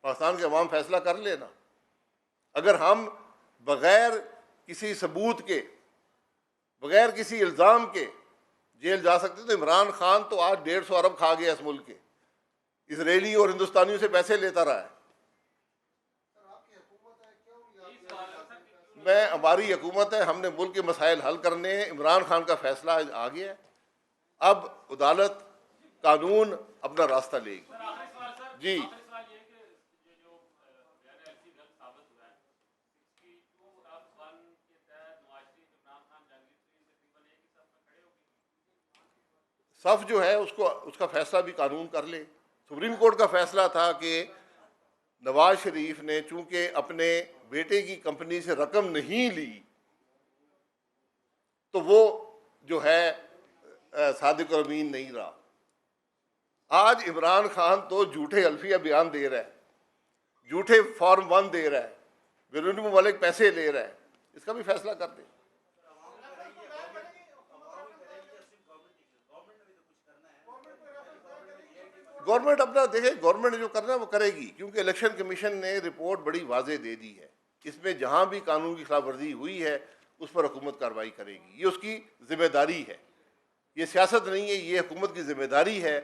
पाकिस्तान के अवाम फैसला कर लेना। अगर हम बग़ैर किसी सबूत के, बग़ैर किसी इल्ज़ाम के जेल जा सकते तो इमरान खान तो आज 150 अरब खा गया इस मुल्क के, इसराइली और हिंदुस्तानियों से पैसे लेता रहा है। हमारी हुकूमत है, हमने मुल्क के मसाइल हल करने हैं। इमरान खान का फैसला आ गया है, अब अदालत, कानून अपना रास्ता लेगी। जी सफ जो है उसका फैसला भी कानून कर ले। सुप्रीम कोर्ट का फैसला था कि नवाज शरीफ ने चूंकि अपने बेटे की कंपनी से रकम नहीं ली, तो वो जो है सादिक और अमीन नहीं रहा। आज इमरान खान तो झूठे अल्फिया बयान दे रहा है, झूठे फॉर्म 1 दे रहा है, बैरूनी मुमालिक पैसे ले रहा है। इसका भी फैसला कर दे। गवर्नमेंट अपना देखे, गवर्नमेंट जो करना है वो करेगी, क्योंकि इलेक्शन कमीशन ने रिपोर्ट बड़ी वाजे दे दी है। इसमें जहां भी कानून की खिलाफ वर्जी हुई है उस पर हुकूमत कार्रवाई करेगी। ये उसकी जिम्मेदारी है, ये सियासत नहीं है, ये हुकूमत की जिम्मेदारी है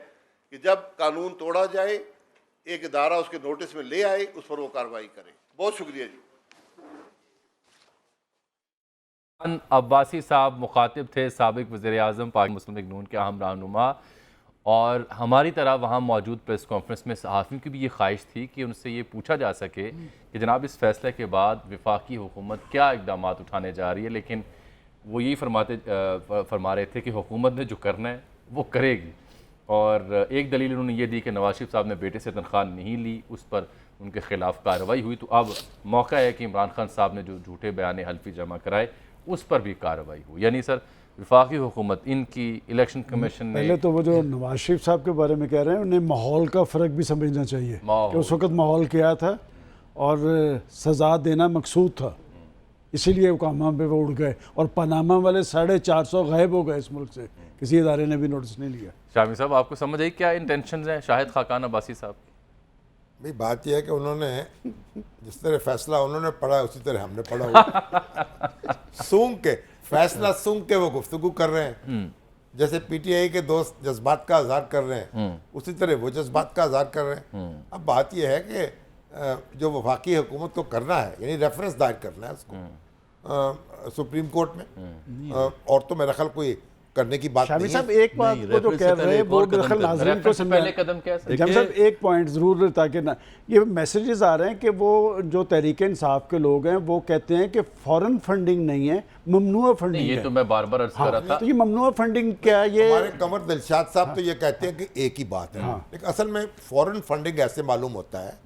कि जब कानून तोड़ा जाए, एक इदारा उसके नोटिस में ले आए, उस पर वो कार्रवाई करे। बहुत शुक्रिया जी। अब्बासी साहब मुखातिब थे, साबिक वज़ीर-ए-आज़म पाक मुस्लिम लीग नून के अहम रहनुमा, और हमारी तरह वहाँ मौजूद प्रेस कॉन्फ्रेंस में सहाफ़ियों की भी ये ख्वाहिश थी कि उनसे ये पूछा जा सके कि जनाब इस फैसले के बाद वफाकी हुकूमत क्या इक़दाम उठाने जा रही है। लेकिन वो यही फरमा रहे थे कि हुकूमत ने जो करना है वो करेगी। और एक दलील उन्होंने ये दी कि नवाज शरीफ साहब ने बेटे से तनख्वाह नहीं ली, उस पर उनके खिलाफ कार्रवाई हुई। तो अब मौका है कि इमरान खान साहब ने जो झूठे बयान हल्फी जमा कराए उस पर भी कार्रवाई हो। यानी सर वफाकी हुकूमत, इनकी इलेक्शन कमीशन ने, पहले तो वो जो नवाज शरीफ साहब के बारे में कह रहे हैं, उन्हें माहौल का फ़र्क भी समझना चाहिए कि उस वक्त माहौल क्या था और सज़ा देना मकसूद था, इसीलिए कामा पे वो उड़ गए। और पनामा वाले 450 गायब हो गए इस मुल्क से, किसी इदारे ने भी नोटिस नहीं लिया। शामी साहब, आपको समझ आई क्या इंटेंशन है शाहिद खाकान अब्बासी साहब की? भाई बात यह है कि उन्होंने जिस तरह फैसला उन्होंने पढ़ा उसी तरह हमने पढ़ा हुआ। सूंघ के फैसला, सूंघ के वो गुफ्तगू कर रहे हैं। जैसे पीटीआई के दोस्त जज्बात का इज़हार कर रहे हैं, उसी तरह वो जज्बात का इज़हार कर रहे हैं। अब बात यह है कि जो वफाकी हुकूमत को करना है, यानी रेफरेंस दायर करना है उसको सुप्रीम कोर्ट में, और तो मेरा ख्याल कोई करने की बात नहीं है। साहब एक बात को जो कह रहे हैं वो नाज़रीन को पहले कदम क्या है? जब साहब एक पॉइंट ज़रूर, ताकि ना ये मैसेजेस आ रहे हैं कि वो जो तहरीक इंसाफ के लोग हैं वो कहते हैं कि फॉरेन फंडिंग नहीं है, ममनुआ फंडिंग है। ये तो मैं बार बार अर्ज कर रहा था। तो ये ममनुआ फंडिंग क्या है? ये हमारे कमर दिलशाद साहब तो ये कहते हैं कि एक ही बात है, लेकिन असल में फॉरेन फंडिंग ऐसे मालूम होता है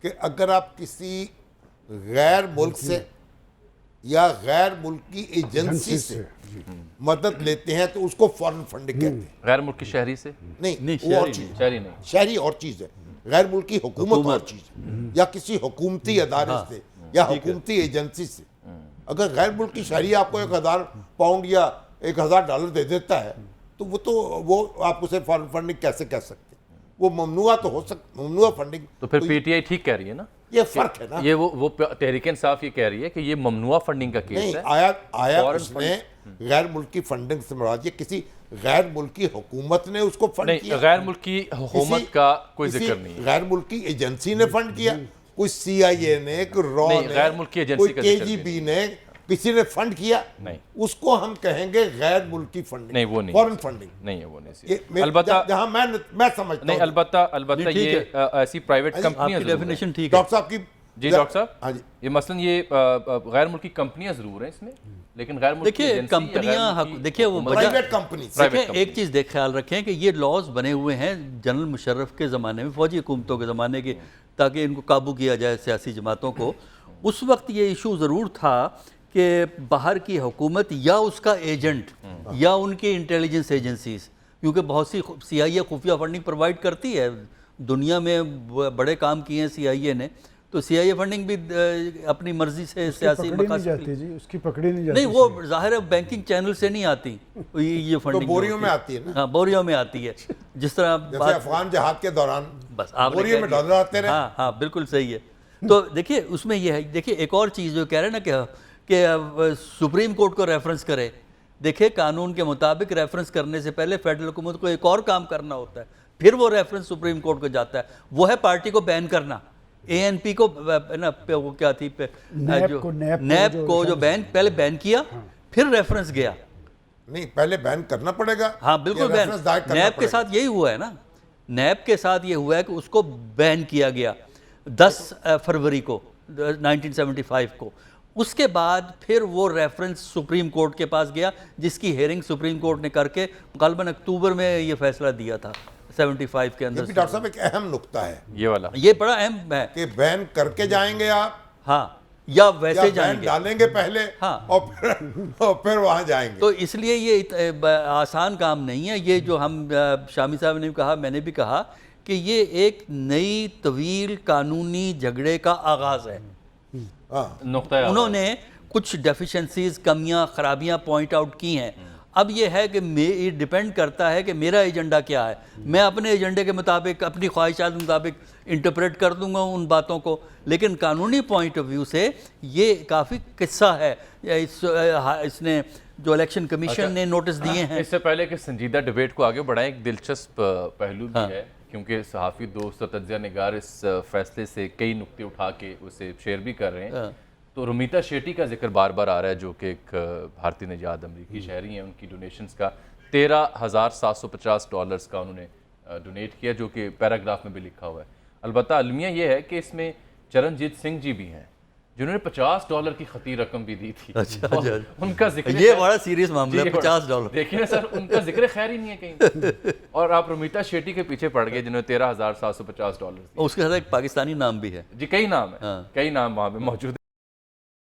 कि अगर आप किसी गैर मुल्क से या गैर मुल्की एजेंसी से मदद लेते हैं तो उसको फॉरेन फंडिंग कहते हैं। गैर मुल्की शहरी से नहीं, वो और चीज़, शहरी नहीं, शहरी और चीज़ है, गैर मुल्की हुकूमत और चीज़ है, या किसी हुकूमती अदारे से या हुकूमती एजेंसी से। अगर गैर मुल्की शहरी आपको 1000 पाउंड या 1000 डॉलर दे देता है तो वो आप उसे फॉरेन फंडिंग कैसे कह सकते हैं? वो ममनुआ तो हो सकता, ममनुआ फंडिंग। तो फिर पीटीआई ठीक कह रही है ना, ये फर्क है ना, ये वो तहरीक इंसाफ ये कह रही है कि ये ममनुआ फंडिंग का केस नहीं है। आया उसने गैर मुल्की फंडिंग से मुराद ये किसी गैर मुल्की हुकूमत ने उसको फंड नहीं, किया, गैर मुल्की हुकूमत का कोई जिक्र नहीं है। गैर मुल्की एजेंसी ने फंड किया, कोई CIA ने, कोई रॉ ने, गैर मुल्की एजेंसी कोई का जिक्र KGB ने, किसी ने फंड किया, नहीं, उसको हम कहेंगे गैर मुल्की फंडिंग। नहीं, वो नहीं, फॉरेन फंडिंग नहीं है, वो नहीं। ये अलबत्ता जहां मैं समझता नहीं, हूं, अलबत्ता ये ऐसी प्राइवेट कंपनियां आपकी डेफिनेशन ठीक है डॉक्टर साहब की। जी डॉक्टर साहब, हाँ जी, ये मसलन ये गैर मुल्की कंपनियां जरूर हैं इसमें, लेकिन गैर मुल्की देखिए एजेंसी या कंपनियां गैर मुल्की देखिए वो प्राइवेट कंपनी। देखिए एक चीज़ ख्याल रखें कि ये लॉज बने हुए हैं जनरल मुशर्रफ के ज़माने में, फौजी हुकूमतों के ज़माने के, ताकि इनको काबू किया जाए सियासी जमातों को। उस वक्त ये इशू ज़रूर था कि बाहर की हुकूमत या उसका एजेंट या उनकी इंटेलिजेंस एजेंसीज, क्योंकि बहुत सी CIA खुफिया फंडिंग प्रोवाइड करती है, दुनिया में बड़े काम किए हैं CIA ने, तो CIA फंडिंग भी अपनी मर्जी से सियासी नहीं जाती जी, उसकी पकड़ी नहीं जाती। नहीं, वो जाहिर है बैंकिंग चैनल से नहीं आती ये फंडिंग, तो बोरियों में आती है ना। हाँ, बोरियों में आती है, जिस तरह जैसे अफगान जहाद के दौरान बस बोरियों में डॉलर आते रहे। हाँ हाँ बिल्कुल सही है। तो देखिए उसमें ये है, देखिए एक और चीज़ जो कह रहे हैं ना कि सुप्रीम कोर्ट को रेफरेंस करे, देखिए कानून के मुताबिक रेफरेंस करने से पहले फेडरल हुकूमत को एक और काम करना होता है, फिर वो रेफरेंस सुप्रीम कोर्ट को जाता है, वो है पार्टी को बैन करना। ANP को ना वो क्या थी नैप को जो बैन पहले बैन किया, फिर रेफरेंस गया। नहीं, पहले बैन करना पड़ेगा। हाँ बिल्कुल बैन, नैप के साथ यही हुआ है ना, नैप के साथ ये हुआ है कि उसको बैन किया गया 10 फरवरी को 1975 को। उसके बाद फिर वो रेफरेंस सुप्रीम कोर्ट के पास गया, जिसकी हेयरिंग सुप्रीम कोर्ट ने करके ग़ालिबन अक्टूबर में ये फैसला दिया था 75 के अंदर। डॉक्टर साहब एक अहम नुक्ता है ये वाला, ये बड़ा अहम है कि बैन करके जाएंगे आप, हाँ, या वैसे बैन जाएंगे, डालेंगे पहले, हाँ, और फिर वहां जाएंगे। तो इसलिए ये आसान काम नहीं है। ये जो हम शामी साहब ने भी कहा, मैंने भी कहा कि ये एक नई तवील कानूनी झगड़े का आगाज़ है। नुक्ता उन्होंने कुछ डेफिशिएंसीज, कमियां, खराबियां पॉइंट आउट की हैं। अब ये है कि ये डिपेंड करता है कि मेरा एजेंडा क्या है, मैं अपने एजेंडे के मुताबिक, अपनी ख्वाहिशात के मुताबिक इंटरप्रेट कर दूंगा उन बातों को, लेकिन कानूनी पॉइंट ऑफ व्यू से ये काफ़ी किस्सा है। इसने जो इलेक्शन कमीशन ने नोटिस दिए हैं, इससे पहले कि संजीदा डिबेट को आगे बढ़ाएं, एक दिलचस्प पहलू भी है, क्योंकि सहाफ़ी दोस्त और तज्ज़िया निगार इस फैसले से कई नुक्ते उठा के उसे शेयर भी कर रहे हैं। तो रुमीता शेट्टी का जिक्र बार बार आ रहा है, जो कि एक भारतीय निजात अमरीकी शहरी हैं। उनकी डोनेशंस का $13,750 का उन्होंने डोनेट किया, जो कि पैराग्राफ में भी लिखा हुआ है। अलबत्ता अलमिया ये है कि इसमें चरणजीत सिंह जी भी हैं, जिन्होंने $50 की खती रकम भी दी थी। अच्छा, उनका जिक्र, ये बड़ा सीरियस मामला है, $50। देखिए ना सर, उनका जिक्र खैर ही नहीं है कहीं। और आप रुमीता शेट्टी के पीछे पड़ गए, जिन्होंने $13,750। उसके साथ एक पाकिस्तानी नाम भी है जी, कई नाम है, हाँ। कई नाम वहाँ पे मौजूद